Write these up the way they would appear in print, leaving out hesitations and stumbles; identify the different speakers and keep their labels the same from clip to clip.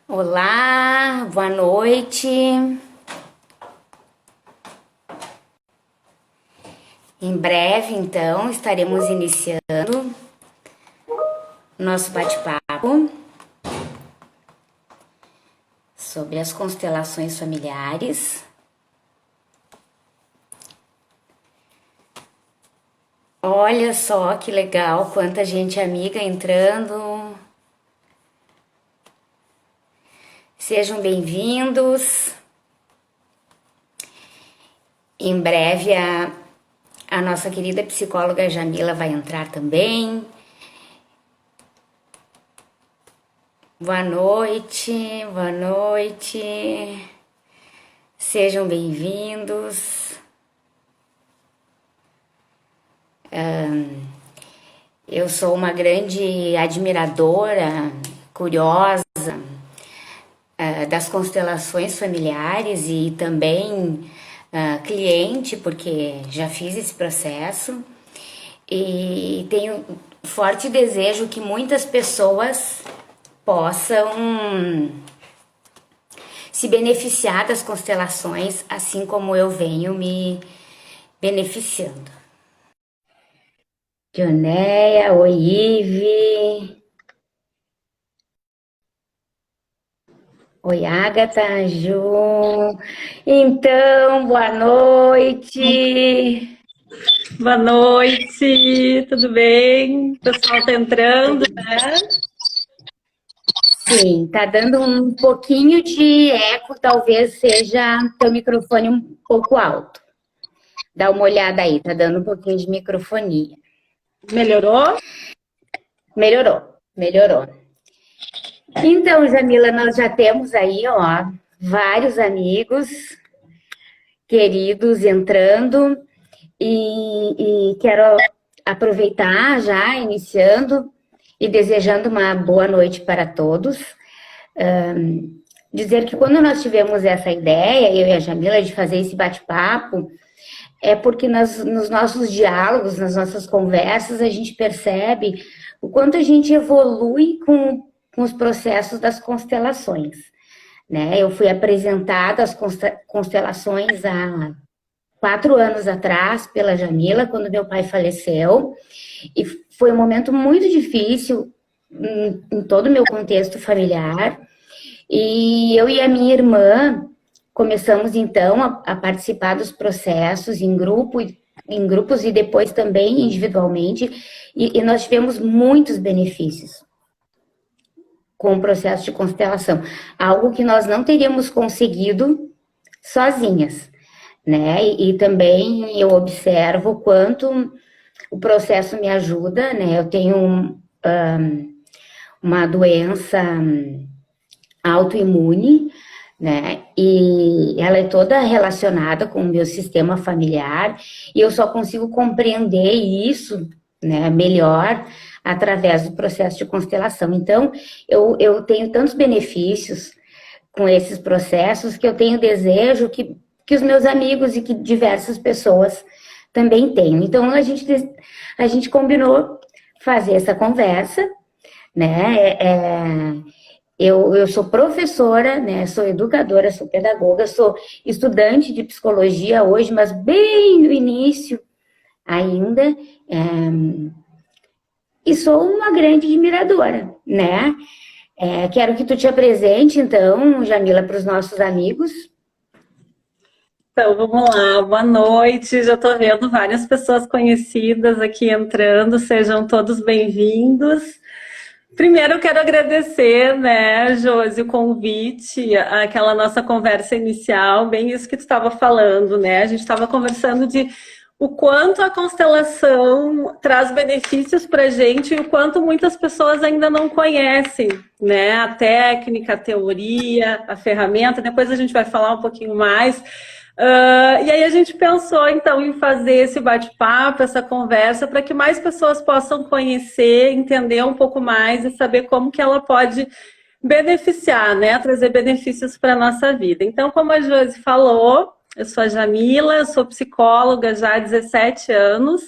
Speaker 1: Olá, boa noite. Em breve, então, estaremos iniciando nosso bate-papo sobre as constelações familiares. Olha só que legal, quanta gente amiga entrando. Sejam bem-vindos. Em breve a nossa querida psicóloga Jamila vai entrar também. Boa noite, boa noite. Sejam bem-vindos. Eu sou uma grande admiradora, curiosa das constelações familiares e também cliente, porque já fiz esse processo e tenho forte desejo que muitas pessoas possam se beneficiar das constelações, assim como eu venho me beneficiando. Dionéia, oi Ive. Oi, Agatha, Ju. Então, boa noite.
Speaker 2: Boa noite, tudo bem? O pessoal tá entrando, né?
Speaker 1: Sim, tá dando um pouquinho de eco, talvez seja teu microfone um pouco alto. Dá uma olhada aí, tá dando um pouquinho de microfonia.
Speaker 2: Melhorou?
Speaker 1: Melhorou. Então, Jamila, nós já temos aí, ó, vários amigos queridos entrando e quero aproveitar já, iniciando e desejando uma boa noite para todos. Dizer que quando nós tivemos essa ideia, eu e a Jamila, de fazer esse bate-papo, é porque nos nossos diálogos, nas nossas conversas, a gente percebe o quanto a gente evolui com os processos das constelações, né? Eu fui apresentada às constelações há 4 anos atrás pela Jamila, quando meu pai faleceu, e foi um momento muito difícil em todo o meu contexto familiar, e eu e a minha irmã começamos então a participar dos processos em grupos e depois também individualmente, e nós tivemos muitos benefícios com o processo de constelação, algo que nós não teríamos conseguido sozinhas, né? E também eu observo o quanto o processo me ajuda, né? Eu tenho uma doença autoimune, né? E ela é toda relacionada com o meu sistema familiar, e eu só consigo compreender isso, né, melhor através do processo de constelação. Então, eu tenho tantos benefícios com esses processos que eu tenho desejo que os meus amigos e que diversas pessoas também tenham. Então, a gente combinou fazer essa conversa, né? Eu sou professora, né? Sou educadora, sou pedagoga, sou estudante de psicologia hoje, mas bem no início ainda, e sou uma grande admiradora, né? Quero que tu te apresente, então, Jamila, para os nossos amigos.
Speaker 2: Então, vamos lá, boa noite. Já estou vendo várias pessoas conhecidas aqui entrando, sejam todos bem-vindos. Primeiro, eu quero agradecer, né, Josi, o convite, aquela nossa conversa inicial, bem isso que tu estava falando, né? A gente estava conversando de o quanto a constelação traz benefícios para a gente e o quanto muitas pessoas ainda não conhecem, né? A técnica, a teoria, a ferramenta, depois a gente vai falar um pouquinho mais, E aí a gente pensou, então, em fazer esse bate-papo, essa conversa, para que mais pessoas possam conhecer, entender um pouco mais e saber como que ela pode beneficiar, né? Trazer benefícios para a nossa vida. Então, como a Josi falou, eu sou a Jamila, eu sou psicóloga já há 17 anos,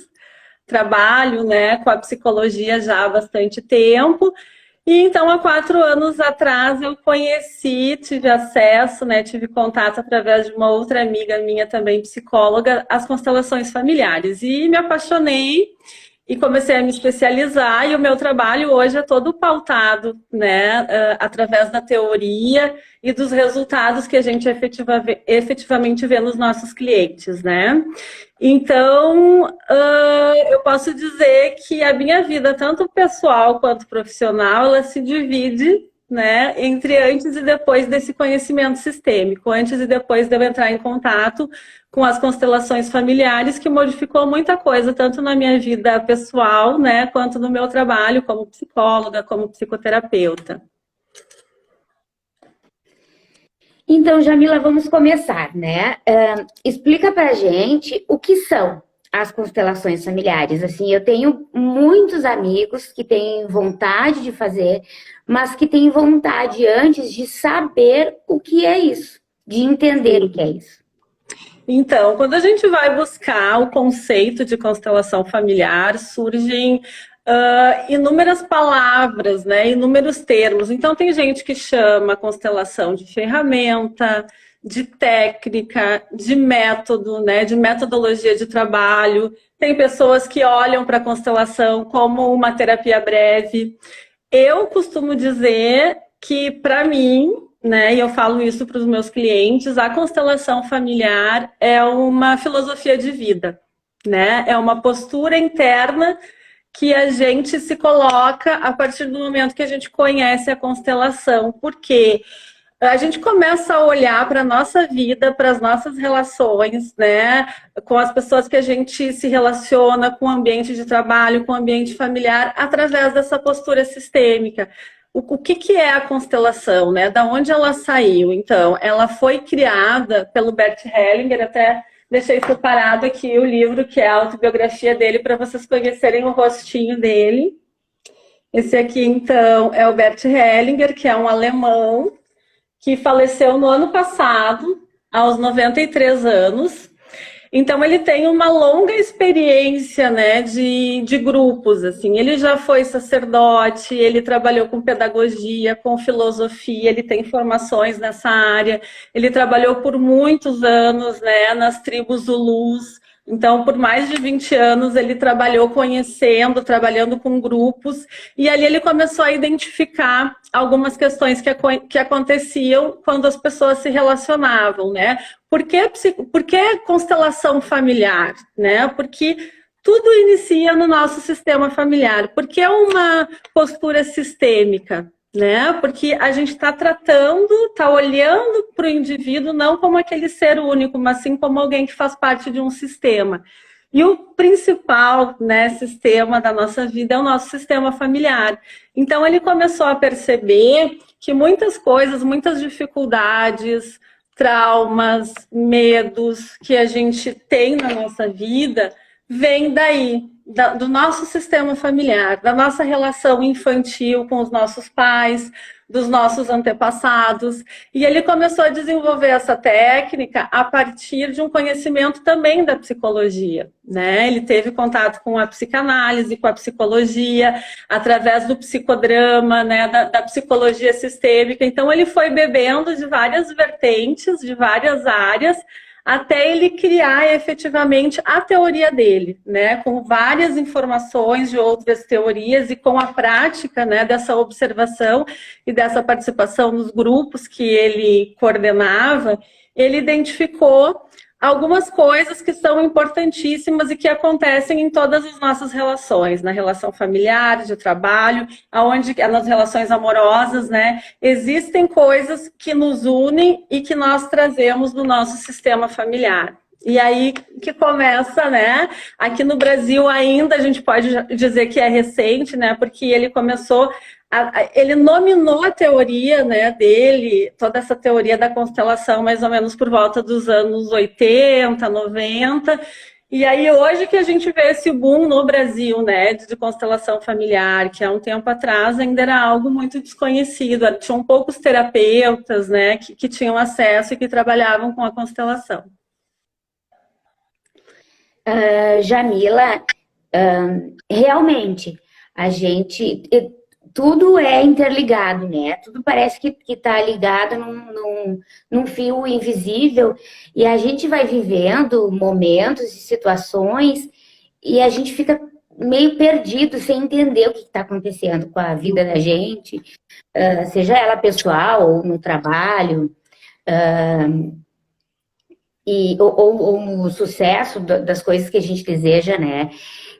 Speaker 2: trabalho, né, com a psicologia já há bastante tempo. E então, há 4 anos atrás, eu conheci, tive acesso, né, tive contato através de uma outra amiga minha também, psicóloga, às constelações familiares. E me apaixonei e comecei a me especializar, e o meu trabalho hoje é todo pautado, né, através da teoria e dos resultados que a gente efetivamente vê nos nossos clientes, né? Então, eu posso dizer que a minha vida, tanto pessoal quanto profissional, ela se divide, né, entre antes e depois desse conhecimento sistêmico, antes e depois de eu entrar em contato com as constelações familiares, que modificou muita coisa, tanto na minha vida pessoal, né, quanto no meu trabalho como psicóloga, como psicoterapeuta.
Speaker 1: Então, Jamila, vamos começar, né? Explica pra gente o que são as constelações familiares. Assim, eu tenho muitos amigos que têm vontade de fazer, mas que têm vontade antes de saber o que é isso, de entender o que é isso.
Speaker 2: Então, quando a gente vai buscar o conceito de constelação familiar, surgem inúmeras palavras, né, inúmeros termos. Então, tem gente que chama a constelação de ferramenta, de técnica, de método, né, de metodologia de trabalho. Tem pessoas que olham para a constelação como uma terapia breve. Eu costumo dizer que, para mim, né, e eu falo isso para os meus clientes, a constelação familiar é uma filosofia de vida, né? É uma postura interna que a gente se coloca a partir do momento que a gente conhece a constelação, porque a gente começa a olhar para a nossa vida, para as nossas relações, né, com as pessoas que a gente se relaciona, com o ambiente de trabalho, com o ambiente familiar, através dessa postura sistêmica. O que é a constelação, né? Da onde ela saiu? Então, ela foi criada pelo Bert Hellinger, até deixei separado aqui o livro, que é a autobiografia dele, para vocês conhecerem o rostinho dele. Esse aqui, então, é o Bert Hellinger, que é um alemão, que faleceu no ano passado, aos 93 anos. Então, ele tem uma longa experiência, né, de grupos, assim. Ele já foi sacerdote, ele trabalhou com pedagogia, com filosofia, ele tem formações nessa área. Ele trabalhou por muitos anos, né, nas tribos Zulus. Então, por mais de 20 anos, ele trabalhou conhecendo, trabalhando com grupos, e ali ele começou a identificar algumas questões que aconteciam quando as pessoas se relacionavam, né? Por que constelação familiar, né? Porque tudo inicia no nosso sistema familiar. Por que uma postura sistêmica? Né? Porque a gente está tratando, está olhando para o indivíduo não como aquele ser único, mas sim como alguém que faz parte de um sistema. E o principal, né, sistema da nossa vida é o nosso sistema familiar. Então ele começou a perceber que muitas coisas, muitas dificuldades, traumas, medos que a gente tem na nossa vida vêm daí, do nosso sistema familiar, da nossa relação infantil com os nossos pais, dos nossos antepassados. E ele começou a desenvolver essa técnica a partir de um conhecimento também da psicologia, né? Ele teve contato com a psicanálise, com a psicologia, através do psicodrama, né? Da psicologia sistêmica. Então, ele foi bebendo de várias vertentes, de várias áreas, até ele criar efetivamente a teoria dele, né, com várias informações de outras teorias e com a prática, né, dessa observação e dessa participação nos grupos que ele coordenava, ele identificou algumas coisas que são importantíssimas e que acontecem em todas as nossas relações, na relação familiar, de trabalho, aonde nas relações amorosas, né? Existem coisas que nos unem e que nós trazemos do nosso sistema familiar. E aí que começa, né? Aqui no Brasil ainda a gente pode dizer que é recente, né? Porque ele começou, ele nominou a teoria, né, dele, toda essa teoria da constelação, mais ou menos por volta dos anos 80, 90. E aí hoje que a gente vê esse boom no Brasil, né, de constelação familiar, que há um tempo atrás ainda era algo muito desconhecido. Tinham poucos terapeutas, né, que tinham acesso e que trabalhavam com a constelação.
Speaker 1: Jamila, realmente, a gente, tudo é interligado, né? Tudo parece que está ligado num fio invisível e a gente vai vivendo momentos e situações e a gente fica meio perdido, sem entender o que está acontecendo com a vida da gente, seja ela pessoal ou no trabalho. Ou no sucesso das coisas que a gente deseja, né?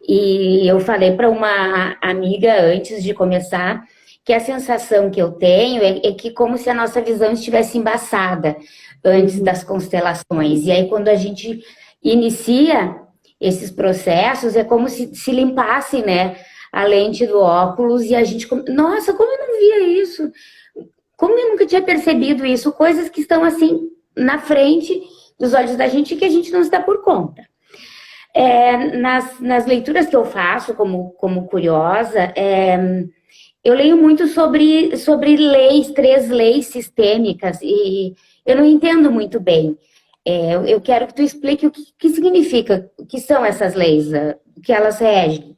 Speaker 1: E eu falei para uma amiga antes de começar que a sensação que eu tenho é que como se a nossa visão estivesse embaçada antes das constelações. E aí quando a gente inicia esses processos, é como se limpasse, né, a lente do óculos e a gente... Nossa, como eu não via isso? Como eu nunca tinha percebido isso? Coisas que estão assim na frente dos olhos da gente que a gente não se dá por conta. Nas leituras que eu faço como curiosa, eu leio muito sobre leis, 3 leis sistêmicas, e eu não entendo muito bem. Eu quero que tu explique o que significa, o que são essas leis, o que elas regem.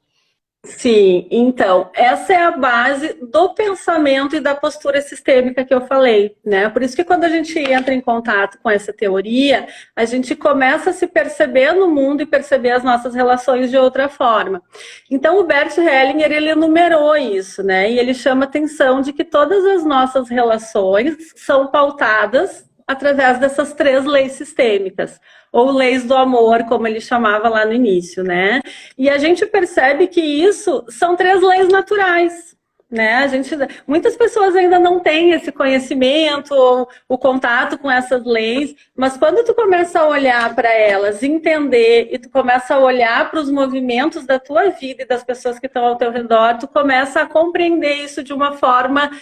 Speaker 2: Sim, então, essa é a base do pensamento e da postura sistêmica que eu falei, né? Por isso que quando a gente entra em contato com essa teoria, a gente começa a se perceber no mundo e perceber as nossas relações de outra forma. Então, o Bert Hellinger, ele enumerou isso, né? E ele chama atenção de que todas as nossas relações são pautadas através dessas 3 leis sistêmicas, ou leis do amor, como ele chamava lá no início, né? E a gente percebe que isso são 3 leis naturais, né? Muitas pessoas ainda não têm esse conhecimento ou o contato com essas leis, mas quando tu começa a olhar para elas, entender, e tu começa a olhar para os movimentos da tua vida e das pessoas que estão ao teu redor, tu começa a compreender isso de uma forma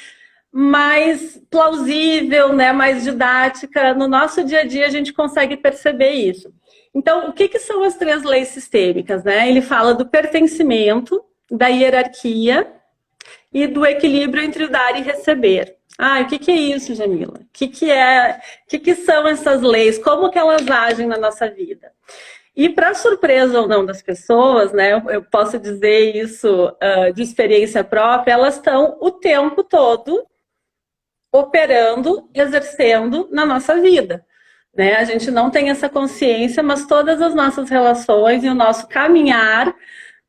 Speaker 2: mais plausível, né, mais didática. No nosso dia a dia a gente consegue perceber isso. Então, o que são as 3 leis sistêmicas, né? Ele fala do pertencimento, da hierarquia e do equilíbrio entre o dar e receber. O que é isso, Jamila? O que são essas leis? Como que elas agem na nossa vida? E para surpresa ou não das pessoas, né, eu posso dizer isso de experiência própria, elas estão o tempo todo operando, exercendo na nossa vida, né? A gente não tem essa consciência, mas todas as nossas relações e o nosso caminhar,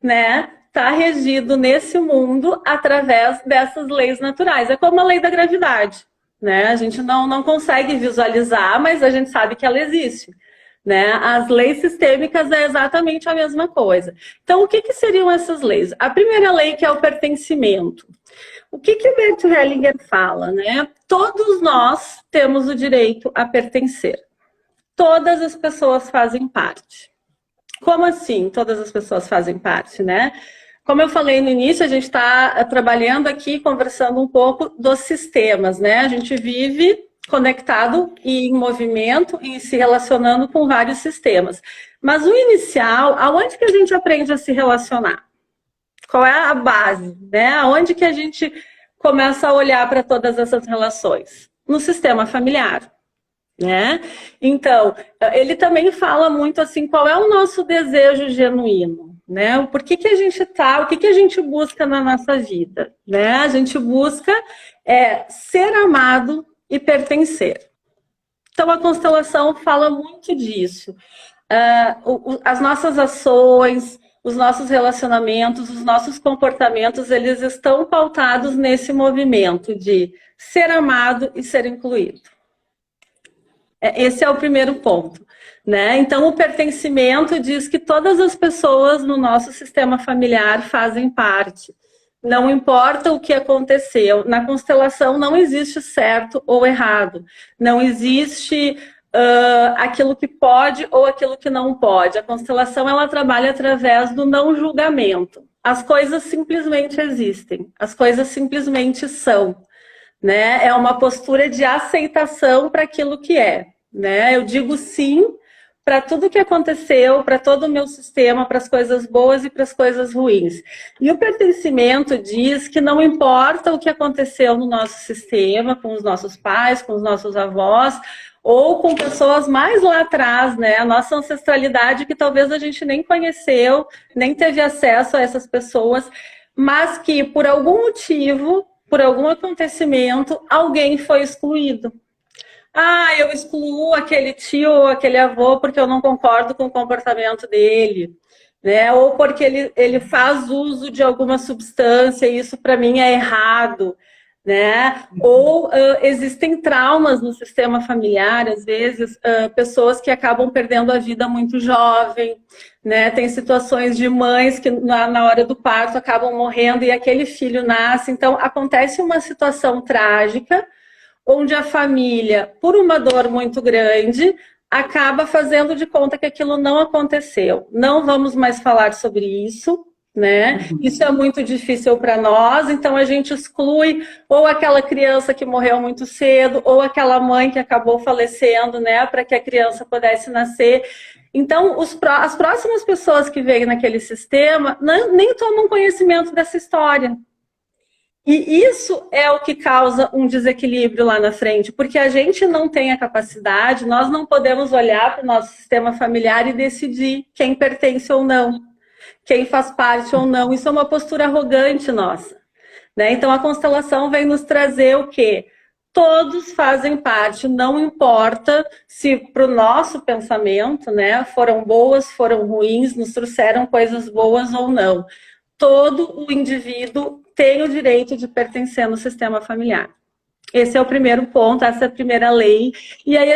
Speaker 2: né, está regido nesse mundo através dessas leis naturais. É como a lei da gravidade, né? A gente não consegue visualizar, mas a gente sabe que ela existe, né? As leis sistêmicas é exatamente a mesma coisa. Então, o que seriam essas leis? A primeira lei, que é o pertencimento. O que o Bert Hellinger fala, né? Todos nós temos o direito a pertencer. Todas as pessoas fazem parte. Como assim todas as pessoas fazem parte, né? Como eu falei no início, a gente está trabalhando aqui, conversando um pouco dos sistemas, né? A gente vive conectado e em movimento e se relacionando com vários sistemas. Mas o inicial, aonde que a gente aprende a se relacionar? Qual é a base, né? Aonde que a gente começa a olhar para todas essas relações? No sistema familiar, né? Então, ele também fala muito assim, qual é o nosso desejo genuíno, né? Por que a gente tá, o que a gente busca na nossa vida, né? A gente busca ser amado e pertencer. Então, a constelação fala muito disso. As nossas ações, os nossos relacionamentos, os nossos comportamentos, eles estão pautados nesse movimento de ser amado e ser incluído. Esse é o primeiro ponto, né? Então, o pertencimento diz que todas as pessoas no nosso sistema familiar fazem parte. Não importa o que aconteceu. Na constelação não existe certo ou errado. Não existe aquilo que pode ou aquilo que não pode. A constelação, ela trabalha através do não julgamento. As coisas simplesmente existem, as coisas simplesmente são, né? É uma postura de aceitação para aquilo que é, né? Eu digo sim para tudo que aconteceu, para todo o meu sistema, para as coisas boas e para as coisas ruins. E o pertencimento diz que não importa o que aconteceu no nosso sistema, com os nossos pais, com os nossos avós, ou com pessoas mais lá atrás, né? A nossa ancestralidade que talvez a gente nem conheceu, nem teve acesso a essas pessoas, mas que por algum motivo, por algum acontecimento, alguém foi excluído. Ah, eu excluo aquele tio ou aquele avô porque eu não concordo com o comportamento dele, né? Ou porque ele faz uso de alguma substância e isso para mim é errado, né? Ou existem traumas no sistema familiar, às vezes, pessoas que acabam perdendo a vida muito jovem, né? Tem situações de mães que na hora do parto acabam morrendo e aquele filho nasce. Então, acontece uma situação trágica, onde a família, por uma dor muito grande, acaba fazendo de conta que aquilo não aconteceu. Não vamos mais falar sobre isso, né? Isso é muito difícil para nós, então a gente exclui ou aquela criança que morreu muito cedo, ou aquela mãe que acabou falecendo, né, para que a criança pudesse nascer. Então, as próximas pessoas que veem naquele sistema nem tomam conhecimento dessa história. E isso é o que causa um desequilíbrio lá na frente, porque a gente não tem a capacidade, nós não podemos olhar para o nosso sistema familiar e decidir quem pertence ou não, quem faz parte ou não. Isso é uma postura arrogante nossa, né? Então a constelação vem nos trazer o quê? Todos fazem parte, não importa se para o nosso pensamento, né, foram boas, foram ruins, nos trouxeram coisas boas ou não. Todo o indivíduo tem o direito de pertencer no sistema familiar. Esse é o primeiro ponto, essa é a primeira lei. E aí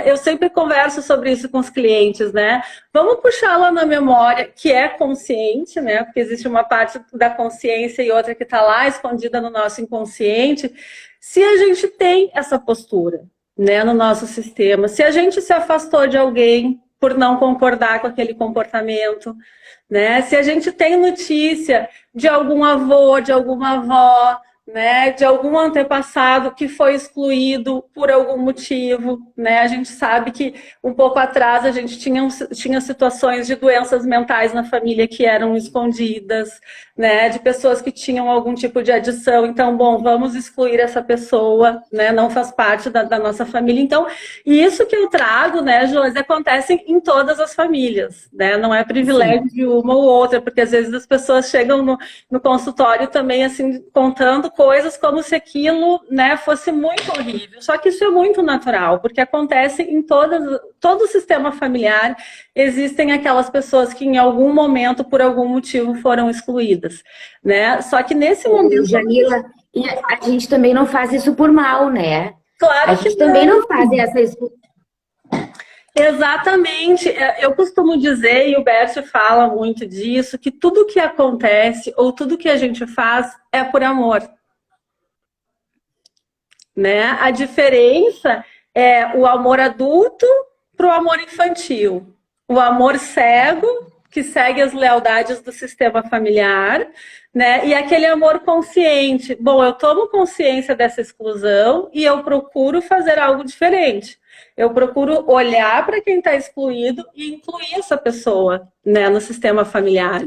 Speaker 2: eu sempre converso sobre isso com os clientes, né? Vamos puxar lá na memória, que é consciente, né? Porque existe uma parte da consciência e outra que está lá escondida no nosso inconsciente. Se a gente tem essa postura, né, no nosso sistema, se a gente se afastou de alguém por não concordar com aquele comportamento, né? Se a gente tem notícia de algum avô, de alguma avó, né, de algum antepassado que foi excluído por algum motivo, né? A gente sabe que um pouco atrás a gente tinha situações de doenças mentais na família que eram escondidas, né? De pessoas que tinham algum tipo de adição. Então, bom, vamos excluir essa pessoa, né? Não faz parte da nossa família. Então, isso que eu trago, né, Josi, acontece em todas as famílias, né? Não é privilégio de uma ou outra, porque às vezes as pessoas chegam no consultório também, assim, contando coisas como se aquilo, né, fosse muito horrível. Só que isso é muito natural, porque acontece em todo o sistema familiar. Existem aquelas pessoas que em algum momento, por algum motivo, foram excluídas, né? Só que nesse momento...
Speaker 1: Jamila, a gente também não faz isso por mal, né?
Speaker 2: Claro
Speaker 1: a gente também não faz essa exclusão.
Speaker 2: Exatamente. Eu costumo dizer, e o Bert fala muito disso, que tudo que acontece ou tudo que a gente faz é por amor. Né? A diferença é o amor adulto para o amor infantil. O amor cego, que segue as lealdades do sistema familiar, né? E aquele amor consciente. Bom, eu tomo consciência dessa exclusão e eu procuro fazer algo diferente. Eu procuro olhar para quem está excluído e incluir essa pessoa, né, no sistema familiar.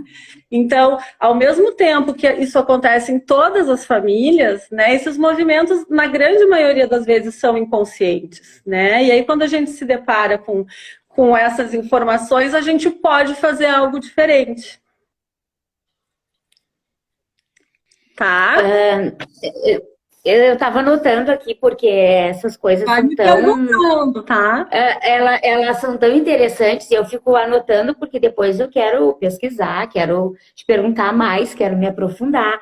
Speaker 2: Então, ao mesmo tempo que isso acontece em todas as famílias, né, esses movimentos, na grande maioria das vezes, são inconscientes, né? E aí, quando a gente se depara com essas informações, a gente pode fazer algo diferente. Tá?
Speaker 1: Eu estava anotando aqui, porque essas coisas
Speaker 2: Pode
Speaker 1: são tão...
Speaker 2: tá?
Speaker 1: Elas são tão interessantes, e eu fico anotando porque depois eu quero pesquisar, quero te perguntar mais, quero me aprofundar.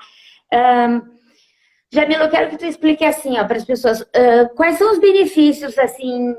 Speaker 1: Jamila, eu quero que tu explique assim, para as pessoas, quais são os benefícios, assim,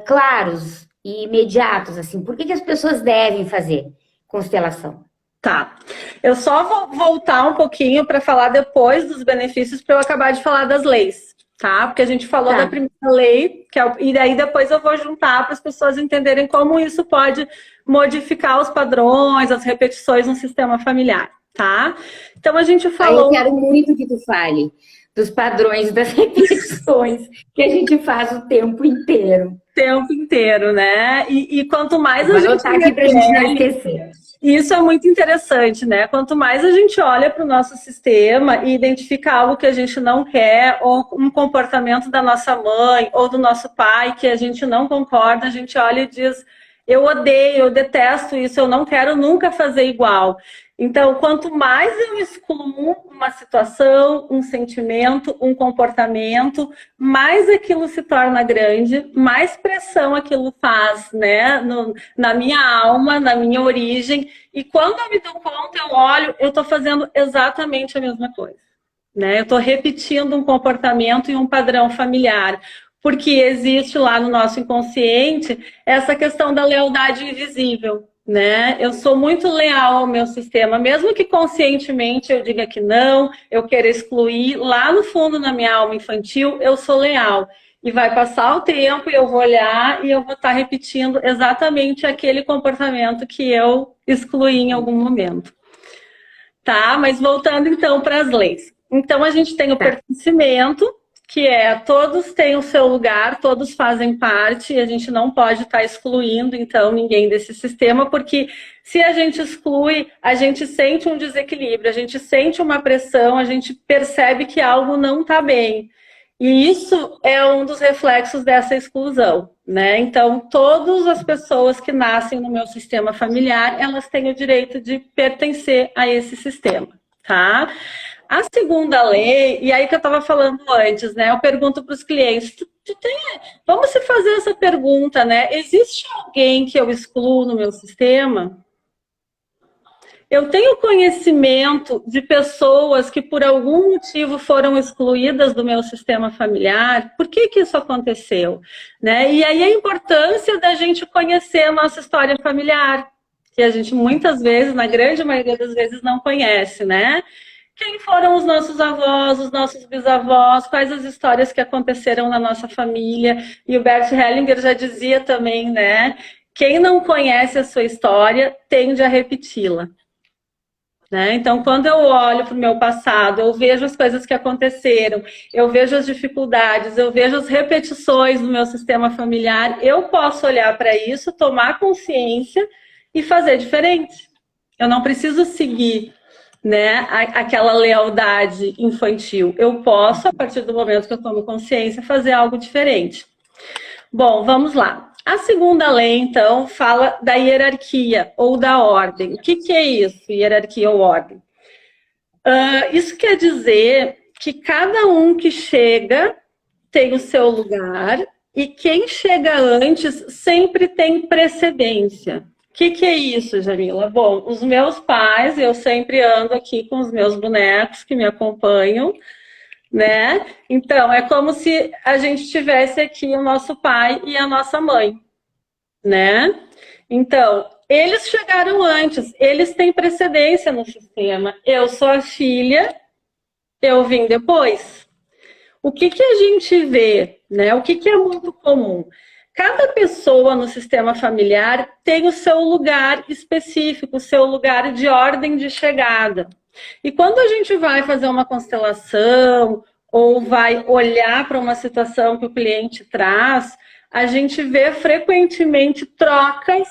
Speaker 1: claros e imediatos, assim, por que as pessoas devem fazer constelação?
Speaker 2: Tá. Eu só vou voltar um pouquinho para falar depois dos benefícios, para eu acabar de falar das leis. tá? Porque a gente falou
Speaker 1: Tá.
Speaker 2: da primeira lei, e daí depois eu vou juntar para as pessoas entenderem como isso pode modificar os padrões, as repetições no sistema familiar, tá? Então a gente
Speaker 1: Aí eu
Speaker 2: falou
Speaker 1: quero muito que tu fale dos padrões das repetições que a gente faz o tempo inteiro.
Speaker 2: o tempo inteiro, né? E quanto mais
Speaker 1: Vou
Speaker 2: a gente
Speaker 1: anotar aqui para a gente não esquecer.
Speaker 2: e isso é muito interessante, né? Quanto mais a gente olha para o nosso sistema e identifica algo que a gente não quer, ou um comportamento da nossa mãe ou do nosso pai que a gente não concorda, a gente olha e diz: eu odeio, eu detesto isso, eu não quero nunca fazer igual. Então, quanto mais eu excluo uma situação, um sentimento, um comportamento, mais aquilo se torna grande, mais pressão aquilo faz, né? Na minha alma, na minha origem. E quando eu me dou conta, eu olho, eu estou fazendo exatamente a mesma coisa, né? Eu estou repetindo um comportamento e um padrão familiar, porque existe lá no nosso inconsciente essa questão da lealdade invisível, né? Eu sou muito leal ao meu sistema, mesmo que conscientemente eu diga que não, eu queira excluir, lá no fundo, na minha alma infantil, eu sou leal. E vai passar o tempo e eu vou olhar e eu vou estar repetindo exatamente aquele comportamento que eu excluí em algum momento. Tá? Mas voltando então para as leis. Então a gente tem o pertencimento, que é todos têm o seu lugar, todos fazem parte, e a gente não pode estar excluindo, então, ninguém desse sistema, porque se a gente exclui, a gente sente um desequilíbrio, a gente sente uma pressão, a gente percebe que algo não está bem. E isso é um dos reflexos dessa exclusão, né? Então, todas as pessoas que nascem no meu sistema familiar, elas têm o direito de pertencer a esse sistema, tá? A segunda lei, e aí que eu estava falando antes, né? Eu pergunto para os clientes, vamos se fazer essa pergunta, né? Existe alguém que eu excluo no meu sistema? Eu tenho conhecimento de pessoas que por algum motivo foram excluídas do meu sistema familiar. Por que isso aconteceu? Né? E aí a importância da gente conhecer a nossa história familiar, que a gente muitas vezes, na grande maioria das vezes, não conhece, né? Quem foram os nossos avós, os nossos bisavós, quais as histórias que aconteceram na nossa família. E o Bert Hellinger já dizia também, né? Quem não conhece a sua história tende a repeti-la. Né? Então, quando eu olho para o meu passado, eu vejo as coisas que aconteceram, eu vejo as dificuldades, eu vejo as repetições do meu sistema familiar, eu posso olhar para isso, tomar consciência e fazer diferente. Eu não preciso seguir, né, aquela lealdade infantil. Eu posso, a partir do momento que eu tomo consciência, fazer algo diferente. Bom, vamos lá. A segunda lei, então, fala da hierarquia ou da ordem. O que é isso, hierarquia ou ordem? Isso quer dizer que cada um que chega tem o seu lugar e quem chega antes sempre tem precedência. O que é isso, Jamila? Bom, os meus pais, eu sempre ando aqui com os meus bonecos que me acompanham, né? Então, é como se a gente tivesse aqui o nosso pai e a nossa mãe, né? Então, eles chegaram antes, eles têm precedência no sistema. Eu sou a filha, eu vim depois. O que a gente vê, né? O que é muito comum? Cada pessoa no sistema familiar tem o seu lugar específico, o seu lugar de ordem de chegada. E quando a gente vai fazer uma constelação ou vai olhar para uma situação que o cliente traz, a gente vê frequentemente trocas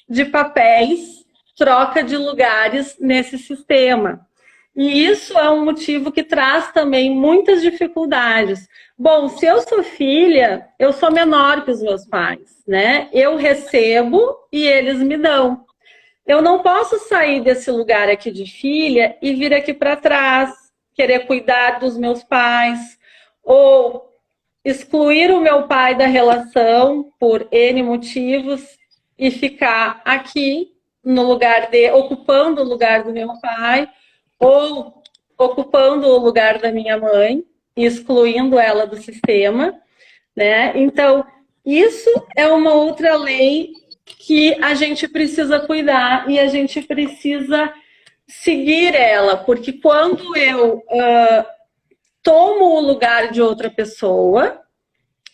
Speaker 2: de papéis, troca de lugares nesse sistema. E isso é um motivo que traz também muitas dificuldades. Bom, se eu sou filha, eu sou menor que os meus pais, né? Eu recebo e eles me dão. Eu não posso sair desse lugar aqui de filha e vir aqui para trás, querer cuidar dos meus pais, ou excluir o meu pai da relação por N motivos e ficar aqui no lugar ocupando o lugar do meu pai, ou ocupando o lugar da minha mãe, excluindo ela do sistema, né? Então, isso é uma outra lei que a gente precisa cuidar e a gente precisa seguir ela, porque quando eu tomo o lugar de outra pessoa,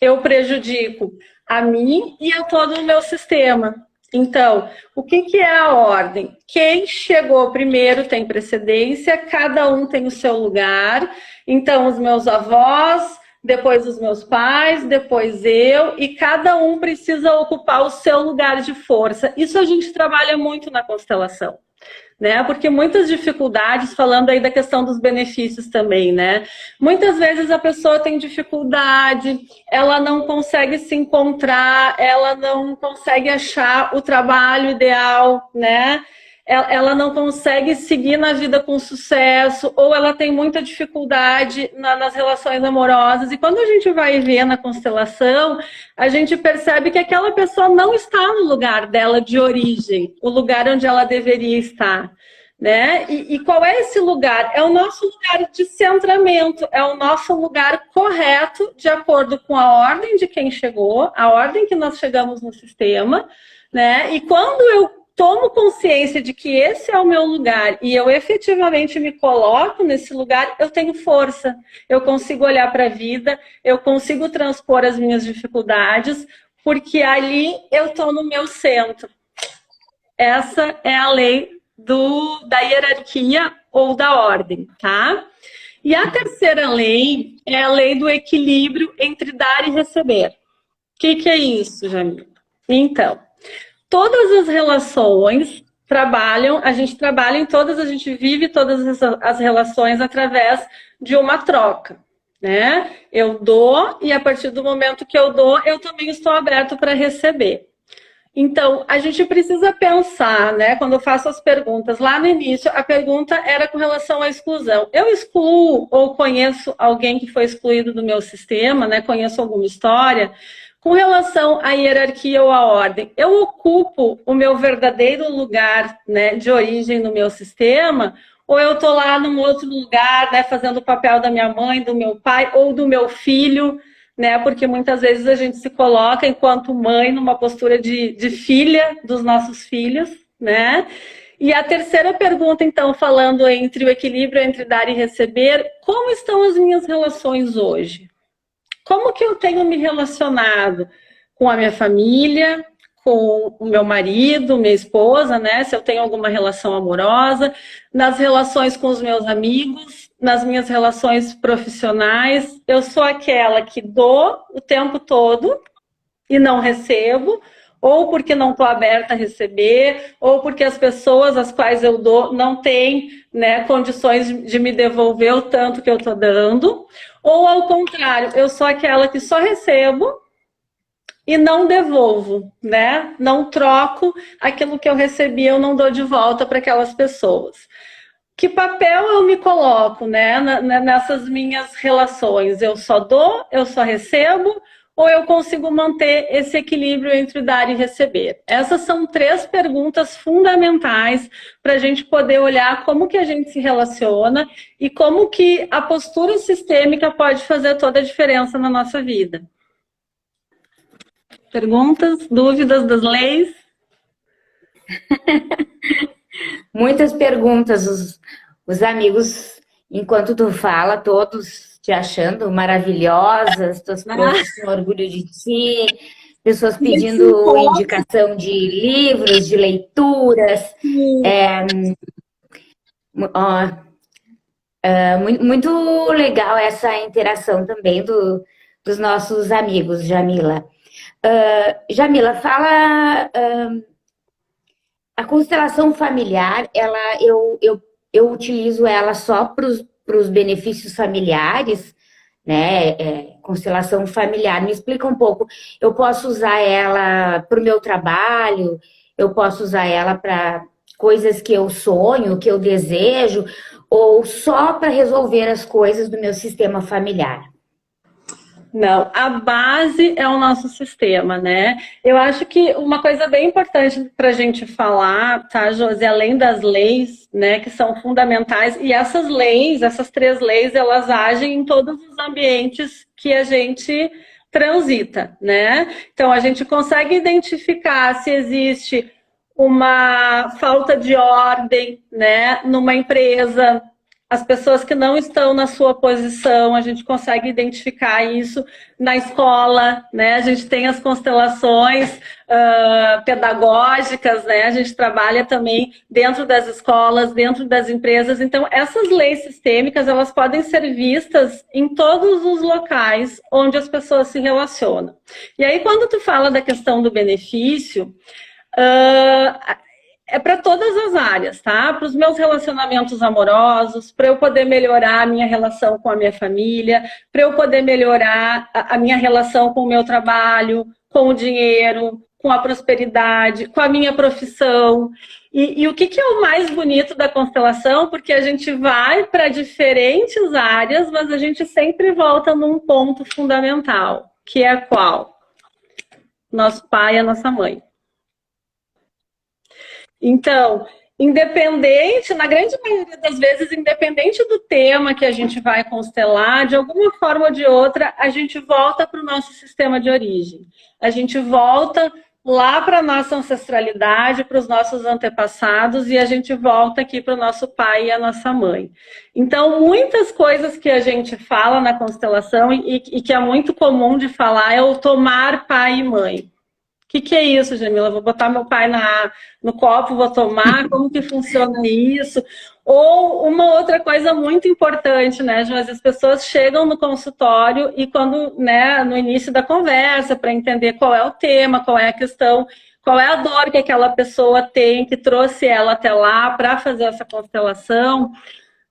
Speaker 2: eu prejudico a mim e a todo o meu sistema. Então, o que é a ordem? Quem chegou primeiro tem precedência, cada um tem o seu lugar. Então, os meus avós, depois os meus pais, depois eu, e cada um precisa ocupar o seu lugar de força. Isso a gente trabalha muito na constelação, né? Porque muitas dificuldades, falando aí da questão dos benefícios também, né? Muitas vezes a pessoa tem dificuldade, ela não consegue se encontrar, ela não consegue achar o trabalho ideal, né? Ela não consegue seguir na vida com sucesso, ou ela tem muita dificuldade nas relações amorosas. E quando a gente vai ver na constelação, a gente percebe que aquela pessoa não está no lugar dela de origem, o lugar onde ela deveria estar, né? E qual é esse lugar? É o nosso lugar de centramento, é o nosso lugar correto, de acordo com a ordem de quem chegou, a ordem que nós chegamos no sistema, né? E quando eu tomo consciência de que esse é o meu lugar e eu efetivamente me coloco nesse lugar, eu tenho força, eu consigo olhar para a vida, eu consigo transpor as minhas dificuldades, porque ali eu estou no meu centro. Essa é a lei da hierarquia ou da ordem, tá? E a terceira lei é a lei do equilíbrio entre dar e receber. O que é isso, Jamila? Então, todas as relações a gente trabalha em todas, a gente vive todas as relações através de uma troca, né? Eu dou e a partir do momento que eu dou, eu também estou aberto para receber. Então, a gente precisa pensar, né? Quando eu faço as perguntas, lá no início, a pergunta era com relação à exclusão. Eu excluo ou conheço alguém que foi excluído do meu sistema, né? Conheço alguma história. Com relação à hierarquia ou à ordem, eu ocupo o meu verdadeiro lugar, né, de origem no meu sistema, ou eu estou lá num outro lugar, né, fazendo o papel da minha mãe, do meu pai ou do meu filho, né, porque muitas vezes a gente se coloca enquanto mãe numa postura de filha dos nossos filhos, né? E a terceira pergunta, então, falando entre o equilíbrio entre dar e receber, como estão as minhas relações hoje? Como que eu tenho me relacionado com a minha família, com o meu marido, minha esposa, né? Se eu tenho alguma relação amorosa, nas relações com os meus amigos, nas minhas relações profissionais. Eu sou aquela que dou o tempo todo e não recebo, ou porque não estou aberta a receber, ou porque as pessoas às quais eu dou não têm, né, condições de me devolver o tanto que eu estou dando. Ou, ao contrário, eu sou aquela que só recebo e não devolvo, né? Não troco aquilo que eu recebi, eu não dou de volta para aquelas pessoas. Que papel eu me coloco, né, nessas minhas relações? Eu só dou, eu só recebo, ou eu consigo manter esse equilíbrio entre dar e receber? Essas são 3 perguntas fundamentais para a gente poder olhar como que a gente se relaciona e como que a postura sistêmica pode fazer toda a diferença na nossa vida. Perguntas, dúvidas das leis?
Speaker 1: Muitas perguntas, os amigos, enquanto tu fala, todos te achando maravilhosas, tuas profs com orgulho de ti, pessoas pedindo indicação de livros, de leituras. Muito legal essa interação também dos nossos amigos, Jamila. Jamila, fala... a constelação familiar, eu utilizo ela só para os benefícios familiares, né? Constelação familiar. Me explica um pouco. Eu posso usar ela para o meu trabalho, eu posso usar ela para coisas que eu sonho, que eu desejo, ou só para resolver as coisas do meu sistema familiar?
Speaker 2: Não, a base é o nosso sistema, né? Eu acho que uma coisa bem importante para a gente falar, tá, Josi, além das leis, né, que são fundamentais, e essas leis, essas 3 leis, elas agem em todos os ambientes que a gente transita, né? Então, a gente consegue identificar se existe uma falta de ordem, né, numa empresa, as pessoas que não estão na sua posição, a gente consegue identificar isso na escola, né? A gente tem as constelações pedagógicas, né? A gente trabalha também dentro das escolas, dentro das empresas. Então, essas leis sistêmicas, elas podem ser vistas em todos os locais onde as pessoas se relacionam. E aí, quando tu fala da questão do benefício, é para todas as áreas, tá? Para os meus relacionamentos amorosos, para eu poder melhorar a minha relação com a minha família, para eu poder melhorar a minha relação com o meu trabalho, com o dinheiro, com a prosperidade, com a minha profissão. E o que é o mais bonito da constelação? Porque a gente vai para diferentes áreas, mas a gente sempre volta num ponto fundamental, que é qual? Nosso pai e a nossa mãe. Então, independente, na grande maioria das vezes, independente do tema que a gente vai constelar, de alguma forma ou de outra, a gente volta para o nosso sistema de origem. A gente volta lá para a nossa ancestralidade, para os nossos antepassados, e a gente volta aqui para o nosso pai e a nossa mãe. Então, muitas coisas que a gente fala na constelação e que é muito comum de falar é o tomar pai e mãe. O que é isso, Jamila? Vou botar meu pai no copo, vou tomar? Como que funciona isso? Ou uma outra coisa muito importante, né, Josi? As pessoas chegam no consultório e quando, né, no início da conversa, para entender qual é o tema, qual é a questão, qual é a dor que aquela pessoa tem, que trouxe ela até lá para fazer essa constelação,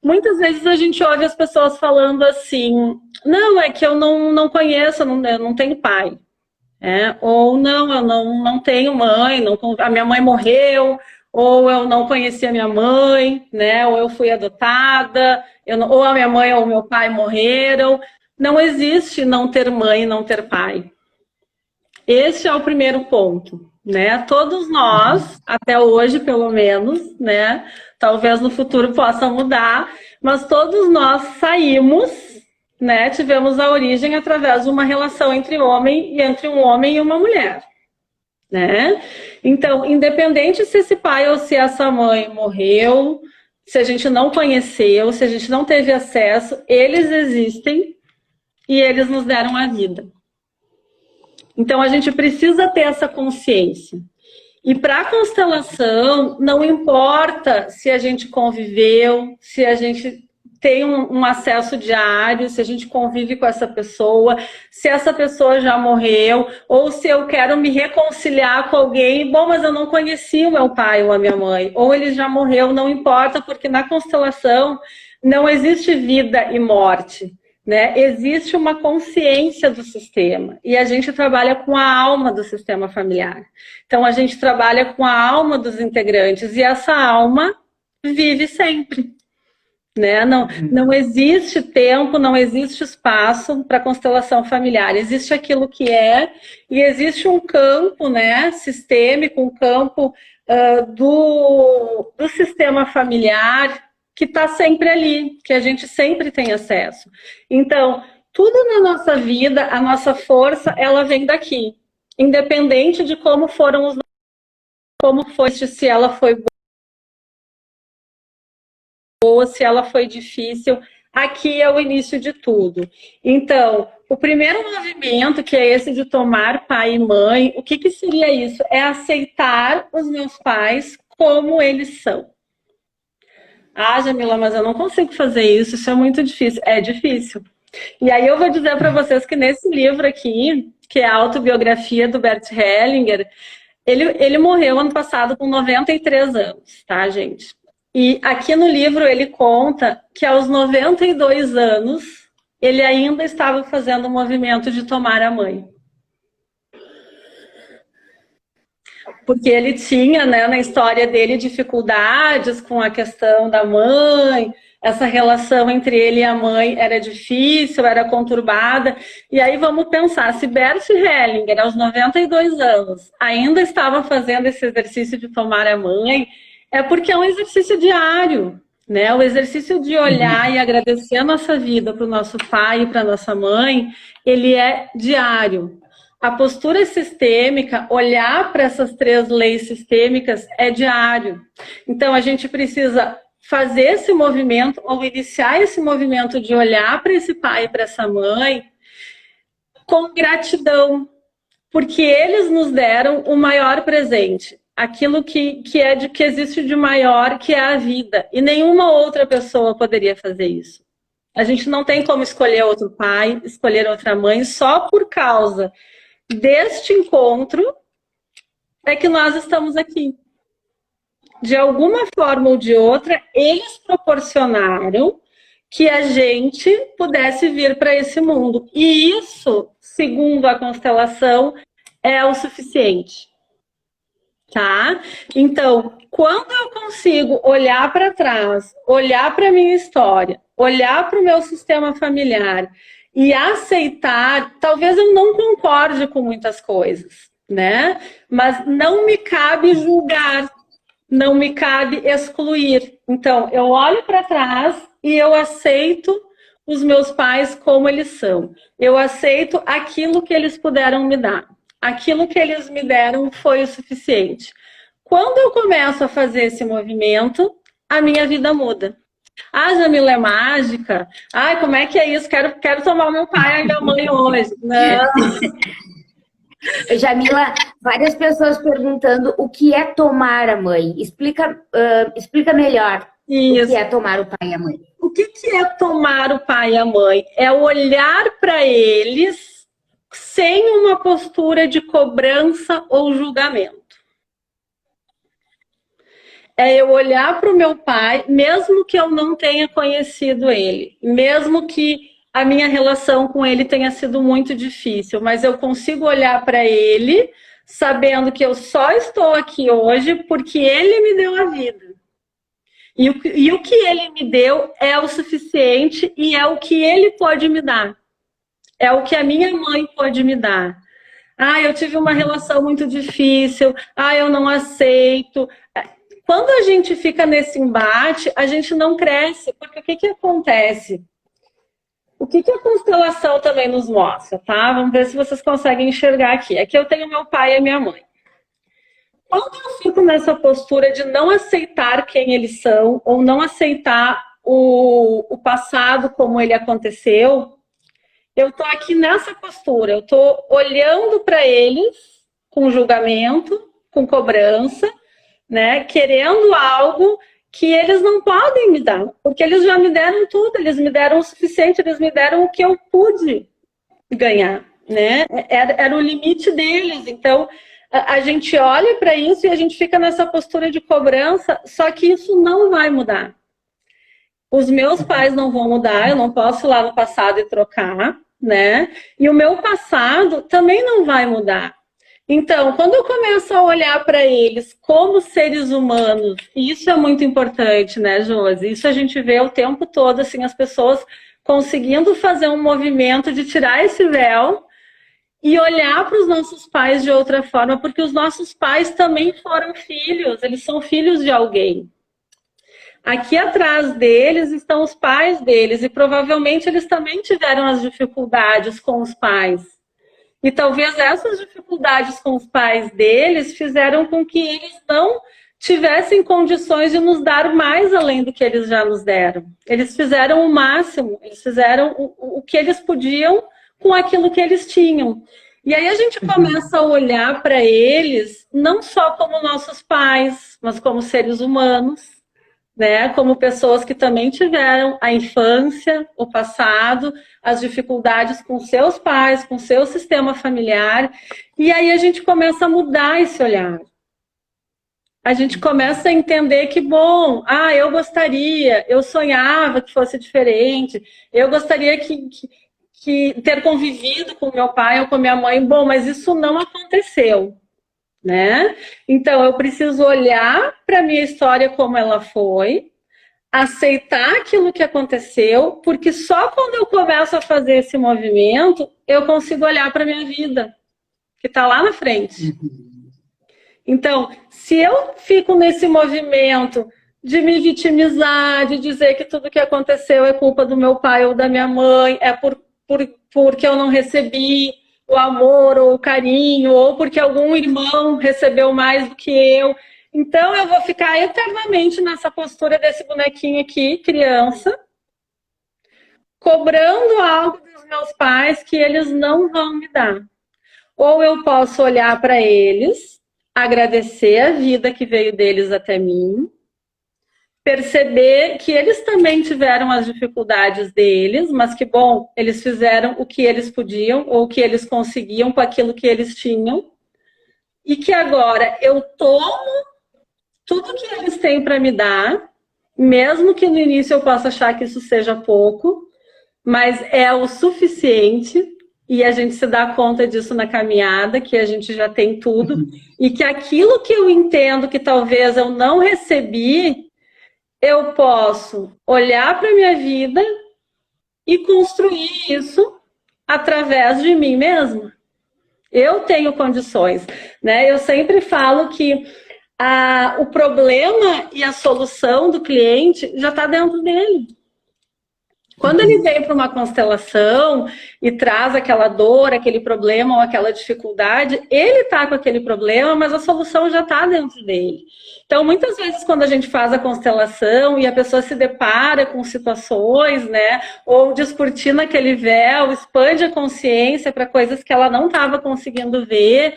Speaker 2: muitas vezes a gente ouve as pessoas falando assim, não, é que eu não conheço, eu não tenho pai. Ou não, eu não tenho mãe, a minha mãe morreu, ou eu não conheci a minha mãe, né? Ou eu fui adotada, ou a minha mãe ou o meu pai morreram. Não existe não ter mãe e não ter pai. Esse é o primeiro ponto, né? Todos nós, até hoje pelo menos, né? Talvez no futuro possa mudar, mas todos nós saímos, né, tivemos a origem através de uma relação entre um homem e uma mulher, né? Então, independente se esse pai ou se essa mãe morreu, se a gente não conheceu, se a gente não teve acesso, eles existem e eles nos deram a vida. Então, a gente precisa ter essa consciência. E para a constelação, não importa se a gente conviveu, se a gente tem um acesso diário, se a gente convive com essa pessoa, se essa pessoa já morreu, ou se eu quero me reconciliar com alguém, bom, mas eu não conheci o meu pai ou a minha mãe, ou ele já morreu, não importa, porque na constelação não existe vida e morte, né? Existe uma consciência do sistema, e a gente trabalha com a alma do sistema familiar. Então, a gente trabalha com a alma dos integrantes, e essa alma vive sempre. Né? Não existe tempo, não existe espaço para constelação familiar. Existe aquilo que é, e existe um campo, né, sistêmico, um campo do sistema familiar que está sempre ali, que a gente sempre tem acesso. Então, tudo na nossa vida, a nossa força, ela vem daqui. Independente de como foram como foi, se ela foi boa, se ela foi difícil, aqui é o início de tudo. Então, o primeiro movimento, que é esse de tomar pai e mãe, o que seria isso? É aceitar os meus pais como eles são. Ah, Jamila, mas eu não consigo fazer isso é muito difícil. É difícil. E aí eu vou dizer para vocês que nesse livro aqui, que é a autobiografia do Bert Hellinger, ele morreu ano passado com 93 anos, tá, gente? E aqui no livro ele conta que aos 92 anos ele ainda estava fazendo o movimento de tomar a mãe. Porque ele tinha, né, na história dele, dificuldades com a questão da mãe, essa relação entre ele e a mãe era difícil, era conturbada. E aí vamos pensar, se Bert Hellinger, aos 92 anos, ainda estava fazendo esse exercício de tomar a mãe, é porque é um exercício diário, né? O exercício de olhar e agradecer a nossa vida para o nosso pai e para a nossa mãe, ele é diário. A postura sistêmica, olhar para essas 3 leis sistêmicas é diário. Então, a gente precisa fazer esse movimento, ou iniciar esse movimento de olhar para esse pai e para essa mãe com gratidão, porque eles nos deram o maior presente, aquilo que existe de maior, que é a vida, e nenhuma outra pessoa poderia fazer isso. A gente não tem como escolher outro pai, escolher outra mãe, só por causa deste encontro é que nós estamos aqui. De alguma forma ou de outra, eles proporcionaram que a gente pudesse vir para esse mundo. E isso, segundo a constelação, é o suficiente. Tá? Então, quando eu consigo olhar para trás, olhar para a minha história, olhar para o meu sistema familiar e aceitar, talvez eu não concorde com muitas coisas, né? Mas não me cabe julgar, não me cabe excluir. Então, eu olho para trás e eu aceito os meus pais como eles são. Eu aceito aquilo que eles puderam me dar. Aquilo que eles me deram foi o suficiente. Quando eu começo a fazer esse movimento, a minha vida muda. Ah, Jamila, é mágica? Ai, como é que é isso? Quero tomar o meu pai e a minha mãe hoje. Não.
Speaker 1: Jamila, várias pessoas perguntando o que é tomar a mãe. Explica melhor
Speaker 2: Isso.
Speaker 1: O que é tomar o pai e a mãe.
Speaker 2: O que é tomar o pai e a mãe? É olhar para eles sem uma postura de cobrança ou julgamento. É eu olhar para o meu pai, mesmo que eu não tenha conhecido ele, mesmo que a minha relação com ele tenha sido muito difícil, mas eu consigo olhar para ele sabendo que eu só estou aqui hoje porque ele me deu a vida. E o que ele me deu é o suficiente e é o que ele pode me dar. É o que a minha mãe pode me dar. Ah, eu tive uma relação muito difícil. Ah, eu não aceito. Quando a gente fica nesse embate, a gente não cresce. Porque o que acontece? O que a constelação também nos mostra, tá? Vamos ver se vocês conseguem enxergar aqui. Aqui eu tenho meu pai e a minha mãe. Quando eu fico nessa postura de não aceitar quem eles são, ou não aceitar o passado como ele aconteceu, eu tô aqui nessa postura, eu tô olhando para eles com julgamento, com cobrança, né? Querendo algo que eles não podem me dar, porque eles já me deram tudo, eles me deram o suficiente, eles me deram o que eu pude ganhar, né? Era o limite deles. Então, a gente olha para isso e a gente fica nessa postura de cobrança, só que isso não vai mudar. Os meus pais não vão mudar, eu não posso ir lá no passado e trocar, né? E o meu passado também não vai mudar. Então, quando eu começo a olhar para eles como seres humanos, e isso é muito importante, né, Josi? Isso a gente vê o tempo todo, assim, as pessoas conseguindo fazer um movimento de tirar esse véu e olhar para os nossos pais de outra forma, porque os nossos pais também foram filhos, eles são filhos de alguém. Aqui atrás deles estão os pais deles, e provavelmente eles também tiveram as dificuldades com os pais. E talvez essas dificuldades com os pais deles fizeram com que eles não tivessem condições de nos dar mais além do que eles já nos deram. Eles fizeram o máximo, eles fizeram o que eles podiam com aquilo que eles tinham. E aí a gente começa a olhar para eles não só como nossos pais, mas como seres humanos, né? Como pessoas que também tiveram a infância, o passado, as dificuldades com seus pais, com seu sistema familiar. E aí a gente começa a mudar esse olhar. A gente começa a entender que, bom, eu gostaria, eu sonhava que fosse diferente, eu gostaria que ter convivido com meu pai ou com minha mãe, bom, mas isso não aconteceu, né? Então, eu preciso olhar para a minha história como ela foi, aceitar aquilo que aconteceu, porque só quando eu começo a fazer esse movimento, eu consigo olhar para a minha vida, que está lá na frente. Então, se eu fico nesse movimento de me vitimizar, de dizer que tudo que aconteceu é culpa do meu pai ou da minha mãe, é porque eu não recebi o amor ou o carinho, ou porque algum irmão recebeu mais do que eu Então eu vou ficar eternamente nessa postura desse bonequinho aqui, criança, cobrando algo dos meus pais que eles não vão me dar. Ou eu posso olhar para eles, agradecer a vida que veio deles até mim, perceber que eles também tiveram as dificuldades deles, mas que, bom, eles fizeram o que eles podiam ou o que eles conseguiam com aquilo que eles tinham, e que agora eu tomo tudo que eles têm para me dar, mesmo que no início eu possa achar que isso seja pouco, mas é o suficiente, e a gente se dá conta disso na caminhada, que a gente já tem tudo, e que aquilo que eu entendo que talvez eu não recebi, eu posso olhar para a minha vida e construir isso através de mim mesma. Eu tenho condições, né? Eu sempre falo que o problema e a solução do cliente já está dentro dele. Quando ele vem para uma constelação e traz aquela dor, aquele problema ou aquela dificuldade, ele está com aquele problema, mas a solução já está dentro dele. Então, muitas vezes, quando a gente faz a constelação e a pessoa se depara com situações, né, ou descortina aquele véu, expande a consciência para coisas que ela não estava conseguindo ver,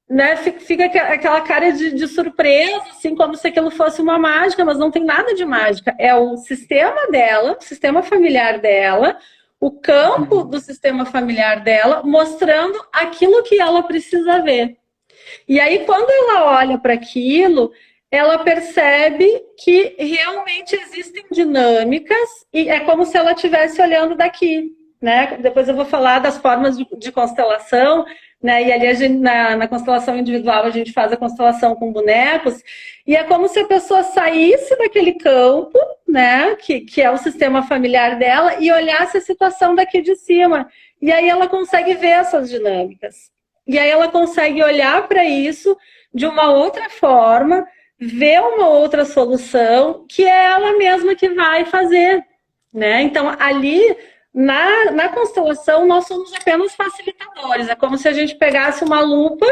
Speaker 2: né, fica aquela cara de surpresa, assim, como se aquilo fosse uma mágica, mas não tem nada de mágica. É o sistema dela, o sistema familiar dela, o campo do sistema familiar dela, mostrando aquilo que ela precisa ver. E aí, quando ela olha para aquilo, ela percebe que realmente existem dinâmicas, e é como se ela estivesse olhando daqui, né? Depois eu vou falar das formas de constelação, né? E ali na constelação individual a gente faz a constelação com bonecos, e é como se a pessoa saísse daquele campo, né? Que é o sistema familiar dela, e olhasse a situação daqui de cima. E aí ela consegue ver essas dinâmicas. E aí ela consegue olhar para isso de uma outra forma, ver uma outra solução, que é ela mesma que vai fazer, né? Então, ali, na constelação, nós somos apenas facilitadores. É como se a gente pegasse uma lupa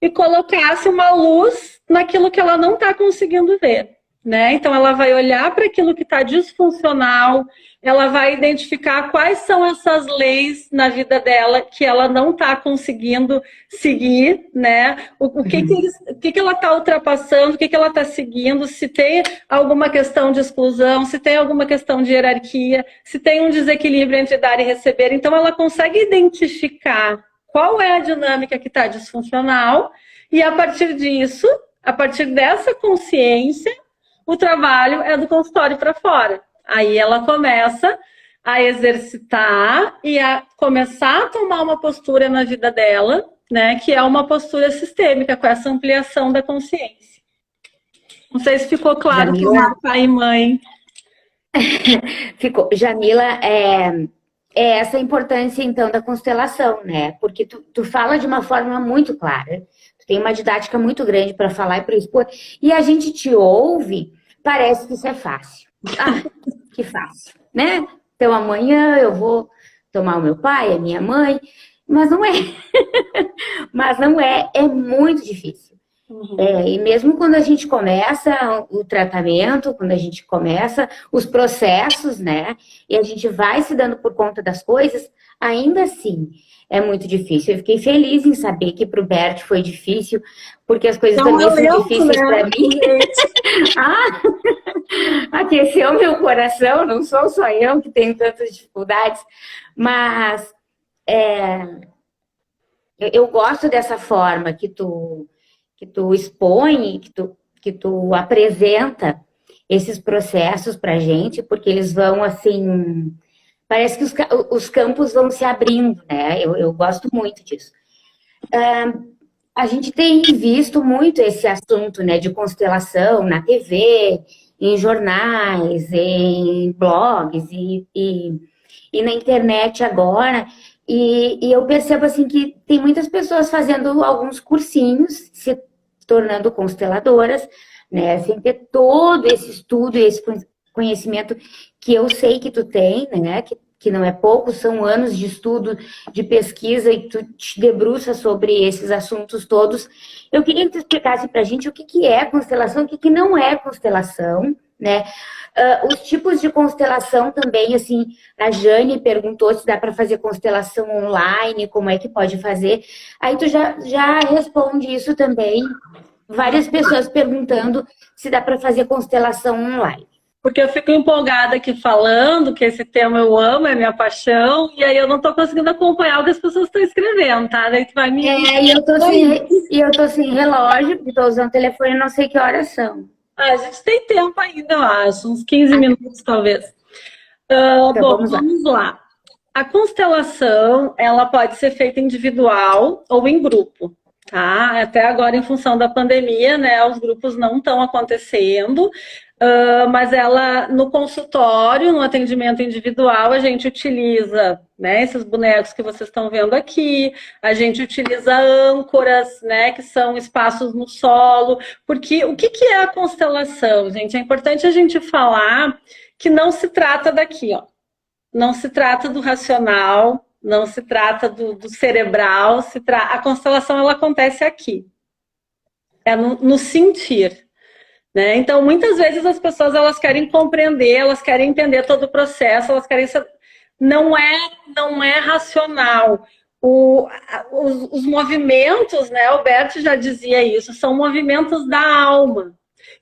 Speaker 2: e colocasse uma luz naquilo que ela não está conseguindo ver, né? Então, ela vai olhar para aquilo que está disfuncional, ela vai identificar quais são essas leis na vida dela que ela não está conseguindo seguir, né? O que ela está ultrapassando, o que ela está seguindo, se tem alguma questão de exclusão, se tem alguma questão de hierarquia, se tem um desequilíbrio entre dar e receber. Então, ela consegue identificar qual é a dinâmica que está disfuncional e, a partir disso, a partir dessa consciência, o trabalho é do consultório para fora. Aí ela começa a exercitar e a começar a tomar uma postura na vida dela, né, que é uma postura sistêmica, com essa ampliação da consciência. Não sei se ficou claro para o pai e mãe.
Speaker 1: Ficou. Jamila, é essa a importância, então, da constelação, né? Porque tu fala de uma forma muito clara, tu tem uma didática muito grande para falar e para expor, e a gente te ouve, parece que isso é fácil. Ah, que fácil, né? Então amanhã eu vou tomar o meu pai, a minha mãe, mas não é. Mas não é, é muito difícil. E mesmo quando a gente começa o tratamento, quando a gente começa os processos, né? E a gente vai se dando por conta das coisas, ainda assim é muito difícil. Eu fiquei feliz em saber que para o Bert foi difícil, porque as coisas também são difíceis para mim. Aqueceu meu coração, não sou só eu que tenho tantas dificuldades, mas eu gosto dessa forma que tu expõe, que tu apresenta esses processos pra gente, porque eles vão assim, parece que os campos vão se abrindo, né? Eu gosto muito disso. A gente tem visto muito esse assunto, né, de constelação na TV, em jornais, em blogs e na internet agora. E eu percebo assim que tem muitas pessoas fazendo alguns cursinhos, se tornando consteladoras, né? Sem ter todo esse estudo e esse conhecimento que eu sei que tu tem, né? que não é pouco, são anos de estudo, de pesquisa, e tu te debruça sobre esses assuntos todos. Eu queria que tu explicasse para a gente o que é constelação, o que não é constelação, né? Os tipos de constelação também, assim, a Jane perguntou se dá para fazer constelação online, como é que pode fazer. Aí tu já responde isso também. Várias pessoas perguntando se dá para fazer constelação online.
Speaker 2: Porque eu fico empolgada aqui falando que esse tema eu amo, é minha paixão, e aí eu não estou conseguindo acompanhar o que as pessoas estão escrevendo, tá? Daí tu vai me...
Speaker 1: E eu tô sem relógio, porque estou usando o telefone, não sei que horas são.
Speaker 2: A gente tem tempo ainda, eu acho, uns 15 minutos talvez.
Speaker 1: Então,
Speaker 2: Bom, vamos lá. A constelação, ela pode ser feita individual ou em grupo, tá? Até agora, em função da pandemia, né, os grupos não estão acontecendo, mas ela, no consultório, no atendimento individual, a gente utiliza, né, esses bonecos que vocês estão vendo aqui, a gente utiliza âncoras, né, que são espaços no solo, porque o que é a constelação, gente? É importante a gente falar que não se trata daqui, ó. Não se trata do racional, não se trata do cerebral, a constelação ela acontece aqui, é no sentir. Né? Então, muitas vezes as pessoas elas querem compreender, elas querem entender todo o processo, elas querem saber. Não é racional. Os movimentos, né? O Bert já dizia isso, são movimentos da alma.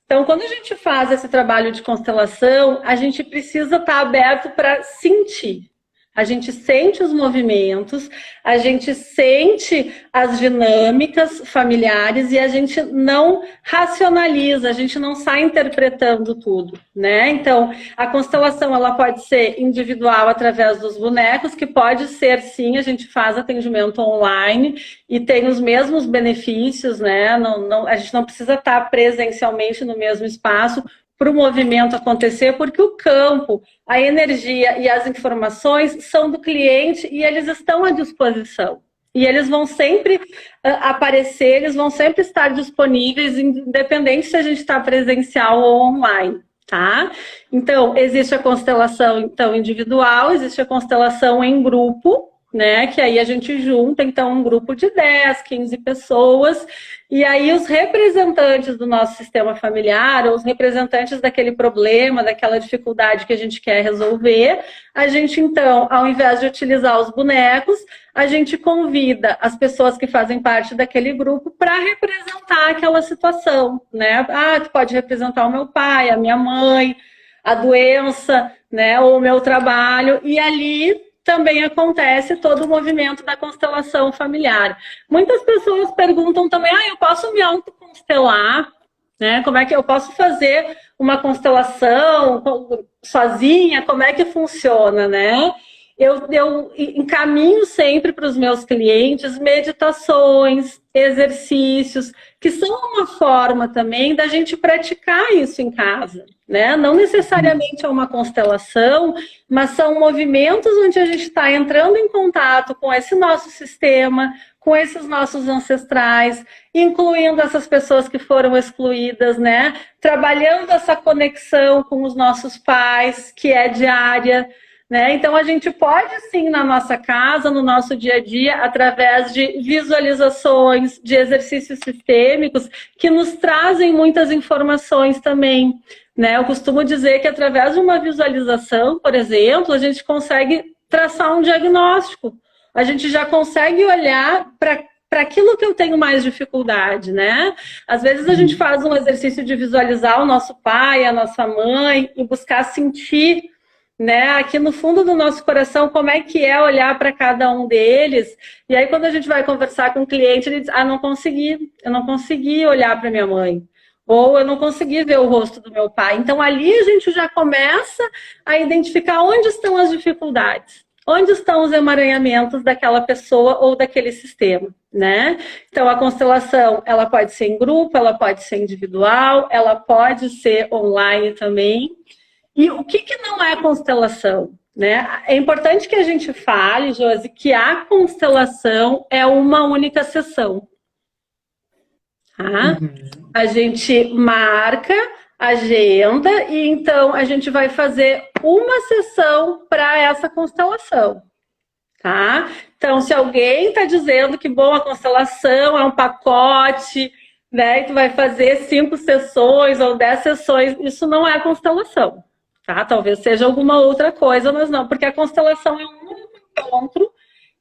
Speaker 2: Então, quando a gente faz esse trabalho de constelação, a gente precisa estar aberto para sentir. A gente sente os movimentos, a gente sente as dinâmicas familiares e a gente não racionaliza, a gente não sai interpretando tudo, né? Então, a constelação ela pode ser individual através dos bonecos, que pode ser sim, a gente faz atendimento online e tem os mesmos benefícios, né? A gente não precisa estar presencialmente no mesmo espaço para o movimento acontecer, porque o campo, a energia e as informações são do cliente e eles estão à disposição. E eles vão sempre aparecer, eles vão sempre estar disponíveis, independente se a gente está presencial ou online, tá? Então, existe a constelação então, individual, existe a constelação em grupo, né? Que aí a gente junta, então, um grupo de 10, 15 pessoas, e aí os representantes do nosso sistema familiar, ou os representantes daquele problema, daquela dificuldade que a gente quer resolver, a gente, então, ao invés de utilizar os bonecos, a gente convida as pessoas que fazem parte daquele grupo para representar aquela situação, né? Ah, tu pode representar o meu pai, a minha mãe, a doença, né? Ou o meu trabalho, e ali também acontece todo o movimento da constelação familiar. Muitas pessoas perguntam também, eu posso me autoconstelar, né? Como é que eu posso fazer uma constelação sozinha? Como é que funciona, né? Eu encaminho sempre para os meus clientes meditações, exercícios, que são uma forma também da gente praticar isso em casa, né? Não necessariamente é uma constelação, mas são movimentos onde a gente está entrando em contato com esse nosso sistema, com esses nossos ancestrais, incluindo essas pessoas que foram excluídas, né? Trabalhando essa conexão com os nossos pais, que é diária, né? Então, a gente pode, sim, na nossa casa, no nosso dia a dia, através de visualizações, de exercícios sistêmicos, que nos trazem muitas informações também, né? Eu costumo dizer que, através de uma visualização, por exemplo, a gente consegue traçar um diagnóstico. A gente já consegue olhar para aquilo que eu tenho mais dificuldade, né? Às vezes a gente faz um exercício de visualizar o nosso pai, a nossa mãe, e buscar sentir, né, aqui no fundo do nosso coração, como é que é olhar para cada um deles. E aí, quando a gente vai conversar com o cliente, ele diz, eu não consegui olhar para minha mãe. Ou eu não consegui ver o rosto do meu pai. Então, ali a gente já começa a identificar onde estão as dificuldades. Onde estão os emaranhamentos daquela pessoa ou daquele sistema, né? Então, a constelação, ela pode ser em grupo, ela pode ser individual, ela pode ser online também. E o que não é constelação? Né? É importante que a gente fale, Josi, que a constelação é uma única sessão. Tá? A gente marca, agenda e então a gente vai fazer uma sessão para essa constelação, tá? Então, se alguém está dizendo que, bom, a constelação é um pacote, né, e tu vai fazer 5 sessões ou 10 sessões, isso não é constelação, tá? Talvez seja alguma outra coisa, mas não, porque a constelação é um único encontro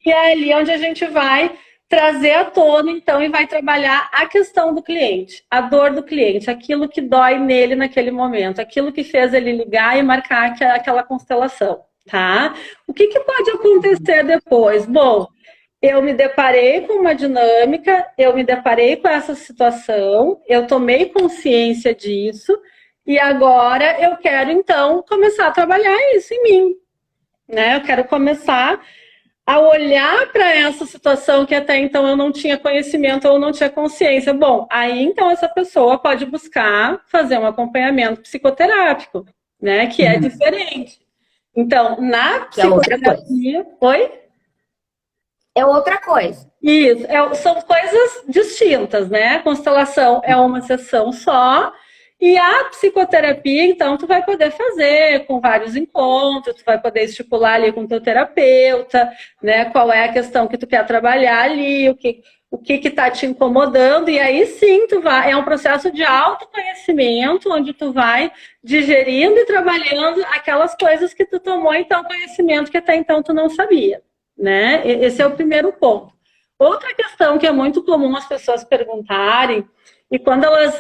Speaker 2: e é ali onde a gente vai trazer à tona, então, e vai trabalhar a questão do cliente, a dor do cliente, aquilo que dói nele naquele momento, aquilo que fez ele ligar e marcar aquela constelação, tá? O que pode acontecer depois? Bom, eu me deparei com uma dinâmica, eu me deparei com essa situação, eu tomei consciência disso, e agora eu quero, então, começar a trabalhar isso em mim, né? Eu quero começar a olhar para essa situação que até então eu não tinha conhecimento ou não tinha consciência. Bom, aí então essa pessoa pode buscar fazer um acompanhamento psicoterápico, né? Que é diferente. Então, na psicoterapia... Oi?
Speaker 1: É outra coisa.
Speaker 2: Isso, são coisas distintas, né? A constelação é uma sessão só, e a psicoterapia, então, tu vai poder fazer com vários encontros, tu vai poder estipular ali com o teu terapeuta, né? Qual é a questão que tu quer trabalhar ali, o que está te incomodando, e aí sim é um processo de autoconhecimento, onde tu vai digerindo e trabalhando aquelas coisas que tu tomou, então, conhecimento que até então tu não sabia, né? Esse é o primeiro ponto. Outra questão que é muito comum as pessoas perguntarem, e quando elas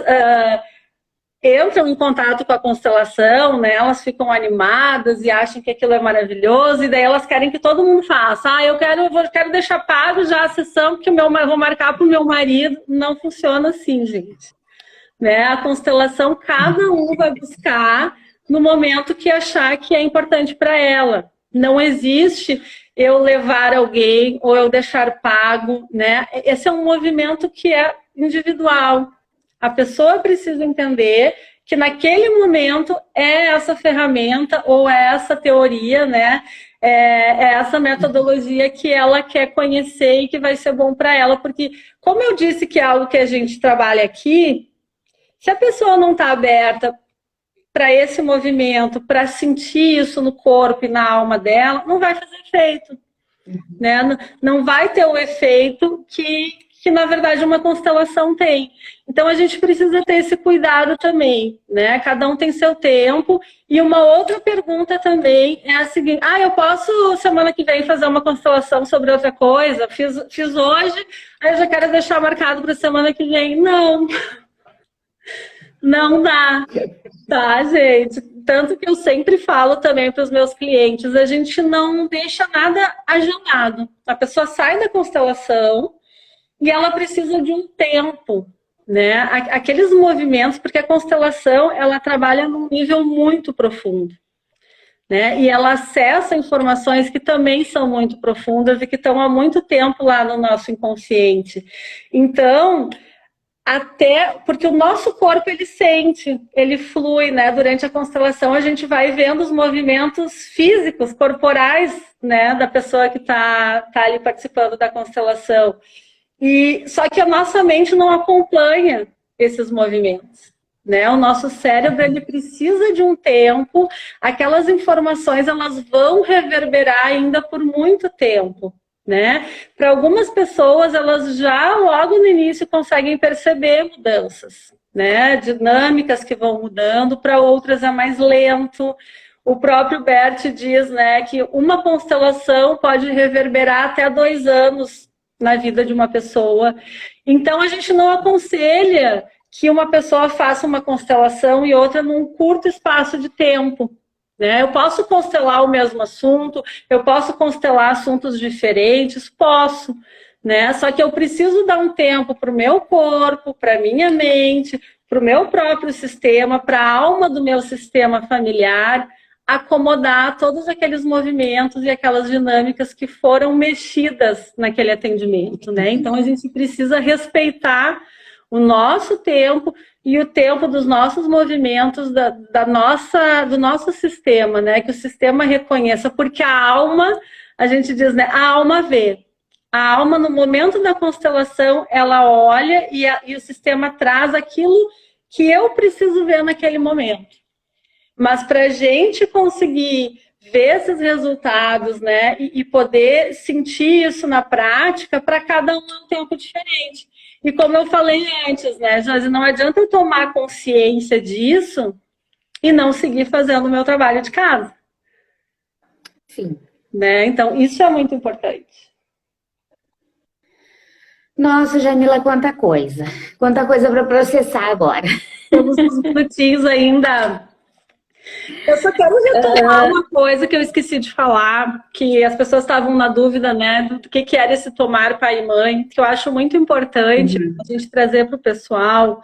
Speaker 2: entram em contato com a constelação, né, elas ficam animadas e acham que aquilo é maravilhoso, e daí elas querem que todo mundo faça. Eu quero deixar pago já a sessão, porque eu vou marcar para o meu marido. Não funciona assim, gente. Né? A constelação, cada um vai buscar no momento que achar que é importante para ela. Não existe eu levar alguém ou eu deixar pago, né? Esse é um movimento que é individual. A pessoa precisa entender que naquele momento é essa ferramenta ou é essa teoria, né? É essa metodologia que ela quer conhecer e que vai ser bom para ela. Porque, como eu disse que é algo que a gente trabalha aqui, se a pessoa não está aberta para esse movimento, para sentir isso no corpo e na alma dela, não vai fazer efeito. Né? Não vai ter o efeito que na verdade uma constelação tem. Então a gente precisa ter esse cuidado também, né? Cada um tem seu tempo. E uma outra pergunta também é a seguinte: eu posso semana que vem fazer uma constelação sobre outra coisa? Fiz hoje, aí eu já quero deixar marcado para semana que vem. Não dá, tá, gente? Tanto que eu sempre falo também para os meus clientes, a gente não deixa nada agendado. A pessoa sai da constelação e ela precisa de um tempo, né? Aqueles movimentos, porque a constelação, ela trabalha num nível muito profundo, né? E ela acessa informações que também são muito profundas e que estão há muito tempo lá no nosso inconsciente. Então, porque o nosso corpo, ele sente, ele flui, né? Durante a constelação, a gente vai vendo os movimentos físicos, corporais, né? Da pessoa que tá ali participando da constelação. Só que a nossa mente não acompanha esses movimentos, né? O nosso cérebro, ele precisa de um tempo, aquelas informações, elas vão reverberar ainda por muito tempo, né? Para algumas pessoas, elas já logo no início conseguem perceber mudanças, né? Dinâmicas que vão mudando, para outras é mais lento. O próprio Bert diz, né, que uma constelação pode reverberar até 2 anos na vida de uma pessoa. Então a gente não aconselha que uma pessoa faça uma constelação e outra num curto espaço de tempo. Né? Eu posso constelar o mesmo assunto, eu posso constelar assuntos diferentes, posso, né? Só que eu preciso dar um tempo para o meu corpo, para a minha mente, para o meu próprio sistema, para a alma do meu sistema familiar, acomodar todos aqueles movimentos e aquelas dinâmicas que foram mexidas naquele atendimento, né? Então a gente precisa respeitar o nosso tempo e o tempo dos nossos movimentos, do nosso sistema, né? Que o sistema reconheça, porque a alma, a gente diz, né? A alma vê. A alma, no momento da constelação, ela olha e o sistema traz aquilo que eu preciso ver naquele momento. Mas para a gente conseguir ver esses resultados, né, e poder sentir isso na prática, para cada um é um tempo diferente. E como eu falei antes, né, Josi, não adianta eu tomar consciência disso e não seguir fazendo o meu trabalho de casa.
Speaker 1: Sim.
Speaker 2: Né? Então, isso é muito importante.
Speaker 1: Nossa, Jamila, quanta coisa para processar agora.
Speaker 2: Temos uns minutinhos ainda. Eu só quero retomar uma coisa que eu esqueci de falar, que as pessoas estavam na dúvida, né, do que era esse tomar pai e mãe, que eu acho muito importante a gente trazer para o pessoal,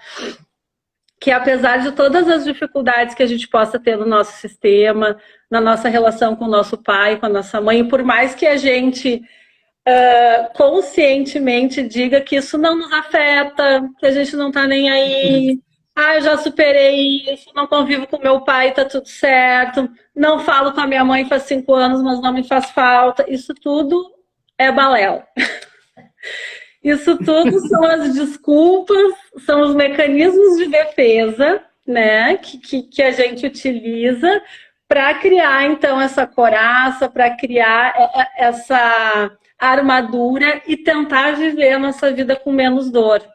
Speaker 2: que apesar de todas as dificuldades que a gente possa ter no nosso sistema, na nossa relação com o nosso pai, com a nossa mãe, e por mais que a gente conscientemente diga que isso não nos afeta, que a gente não tá nem aí, eu já superei isso, não convivo com meu pai, tá tudo certo, não falo com a minha mãe faz 5 anos, mas não me faz falta, isso tudo é balela. Isso tudo são as desculpas, são os mecanismos de defesa, né, que a gente utiliza para criar, então, essa coraça, para criar essa armadura e tentar viver a nossa vida com menos dor.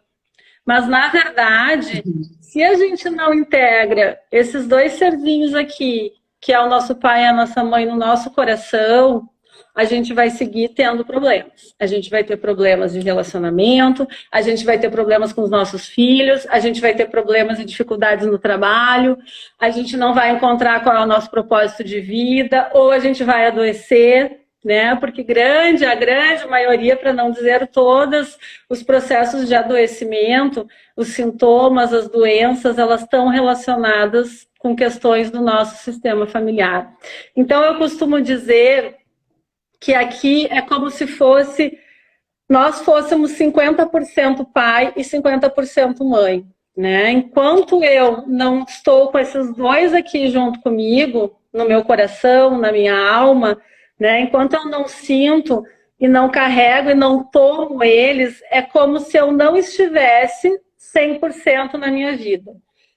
Speaker 2: Mas, na verdade, se a gente não integra esses dois serzinhos aqui, que é o nosso pai e a nossa mãe no nosso coração, a gente vai seguir tendo problemas. A gente vai ter problemas de relacionamento, a gente vai ter problemas com os nossos filhos, a gente vai ter problemas e dificuldades no trabalho, a gente não vai encontrar qual é o nosso propósito de vida, ou a gente vai adoecer, né? Porque a grande maioria, para não dizer todos, os processos de adoecimento, os sintomas, as doenças, elas estão relacionadas com questões do nosso sistema familiar. Então, eu costumo dizer que aqui é como se nós fôssemos 50% pai e 50% mãe, né? Enquanto eu não estou com esses dois aqui junto comigo, no meu coração, na minha alma, né? Enquanto eu não sinto e não carrego e não tomo eles, é como se eu não estivesse 100% na minha vida.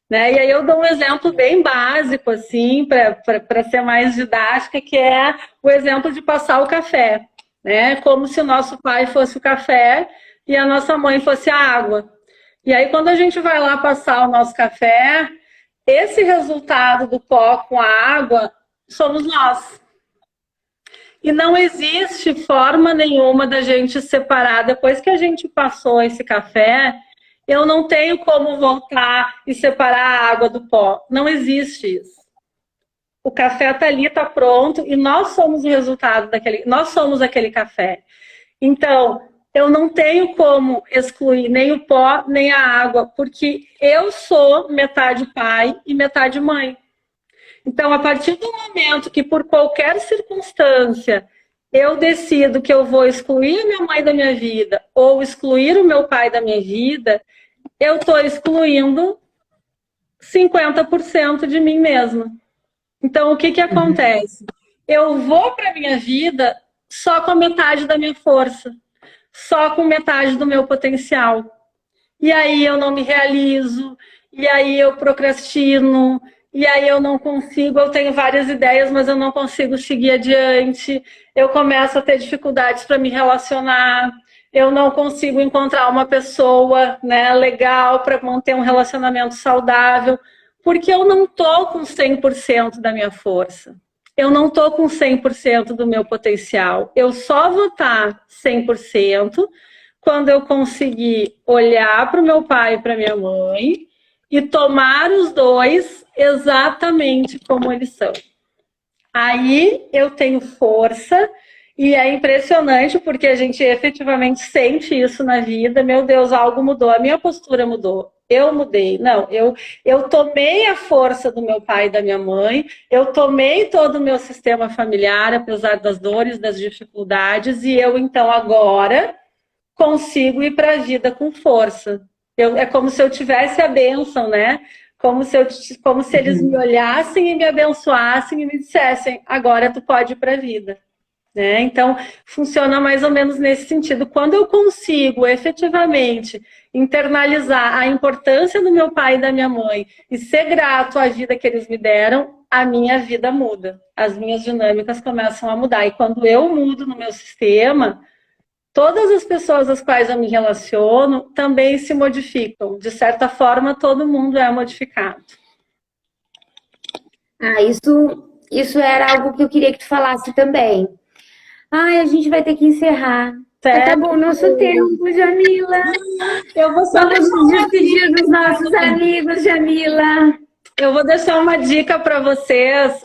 Speaker 2: Né? E aí eu dou um exemplo bem básico, assim, para ser mais didática, que é o exemplo de passar o café. Né? Como se o nosso pai fosse o café e a nossa mãe fosse a água. E aí quando a gente vai lá passar o nosso café, esse resultado do pó com a água somos nós. E não existe forma nenhuma da gente separar, depois que a gente passou esse café, eu não tenho como voltar e separar a água do pó. Não existe isso. O café está ali, está pronto, e nós somos o resultado nós somos aquele café. Então, eu não tenho como excluir nem o pó, nem a água, porque eu sou metade pai e metade mãe. Então, a partir do momento que, por qualquer circunstância, eu decido que eu vou excluir a minha mãe da minha vida ou excluir o meu pai da minha vida, eu estou excluindo 50% de mim mesma. Então, o que acontece? Eu vou para a minha vida só com a metade da minha força, só com metade do meu potencial. E aí eu não me realizo, e aí eu procrastino, e aí eu não consigo, eu tenho várias ideias, mas eu não consigo seguir adiante, eu começo a ter dificuldades para me relacionar, eu não consigo encontrar uma pessoa, né, legal para manter um relacionamento saudável, porque eu não estou com 100% da minha força, eu não estou com 100% do meu potencial, eu só vou estar 100% quando eu conseguir olhar para o meu pai e para minha mãe e tomar os dois exatamente como eles são. Aí eu tenho força e é impressionante porque a gente efetivamente sente isso na vida. Meu Deus, algo mudou, a minha postura mudou, eu mudei. Não, eu tomei a força do meu pai e da minha mãe, eu tomei todo o meu sistema familiar, apesar das dores, das dificuldades, e eu então agora consigo ir para a vida com força. É como se eu tivesse a bênção, né? Como se eles me olhassem e me abençoassem e me dissessem, agora tu pode ir para a vida. né? Então, funciona mais ou menos nesse sentido. Quando eu consigo efetivamente internalizar a importância do meu pai e da minha mãe e ser grato à vida que eles me deram, a minha vida muda. As minhas dinâmicas começam a mudar. E quando eu mudo no meu sistema, todas as pessoas às quais eu me relaciono também se modificam. De certa forma, todo mundo é modificado.
Speaker 1: Ah, isso era algo que eu queria que tu falasse também. Ai, a gente vai ter que encerrar. Acabou o nosso tempo, Jamila.
Speaker 2: Eu vou só
Speaker 1: Vamos nos despedir dos nossos amigos, Jamila.
Speaker 2: Eu vou deixar uma dica para vocês,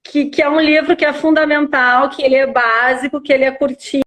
Speaker 2: que é um livro que é fundamental, que ele é básico, que ele é curtinho.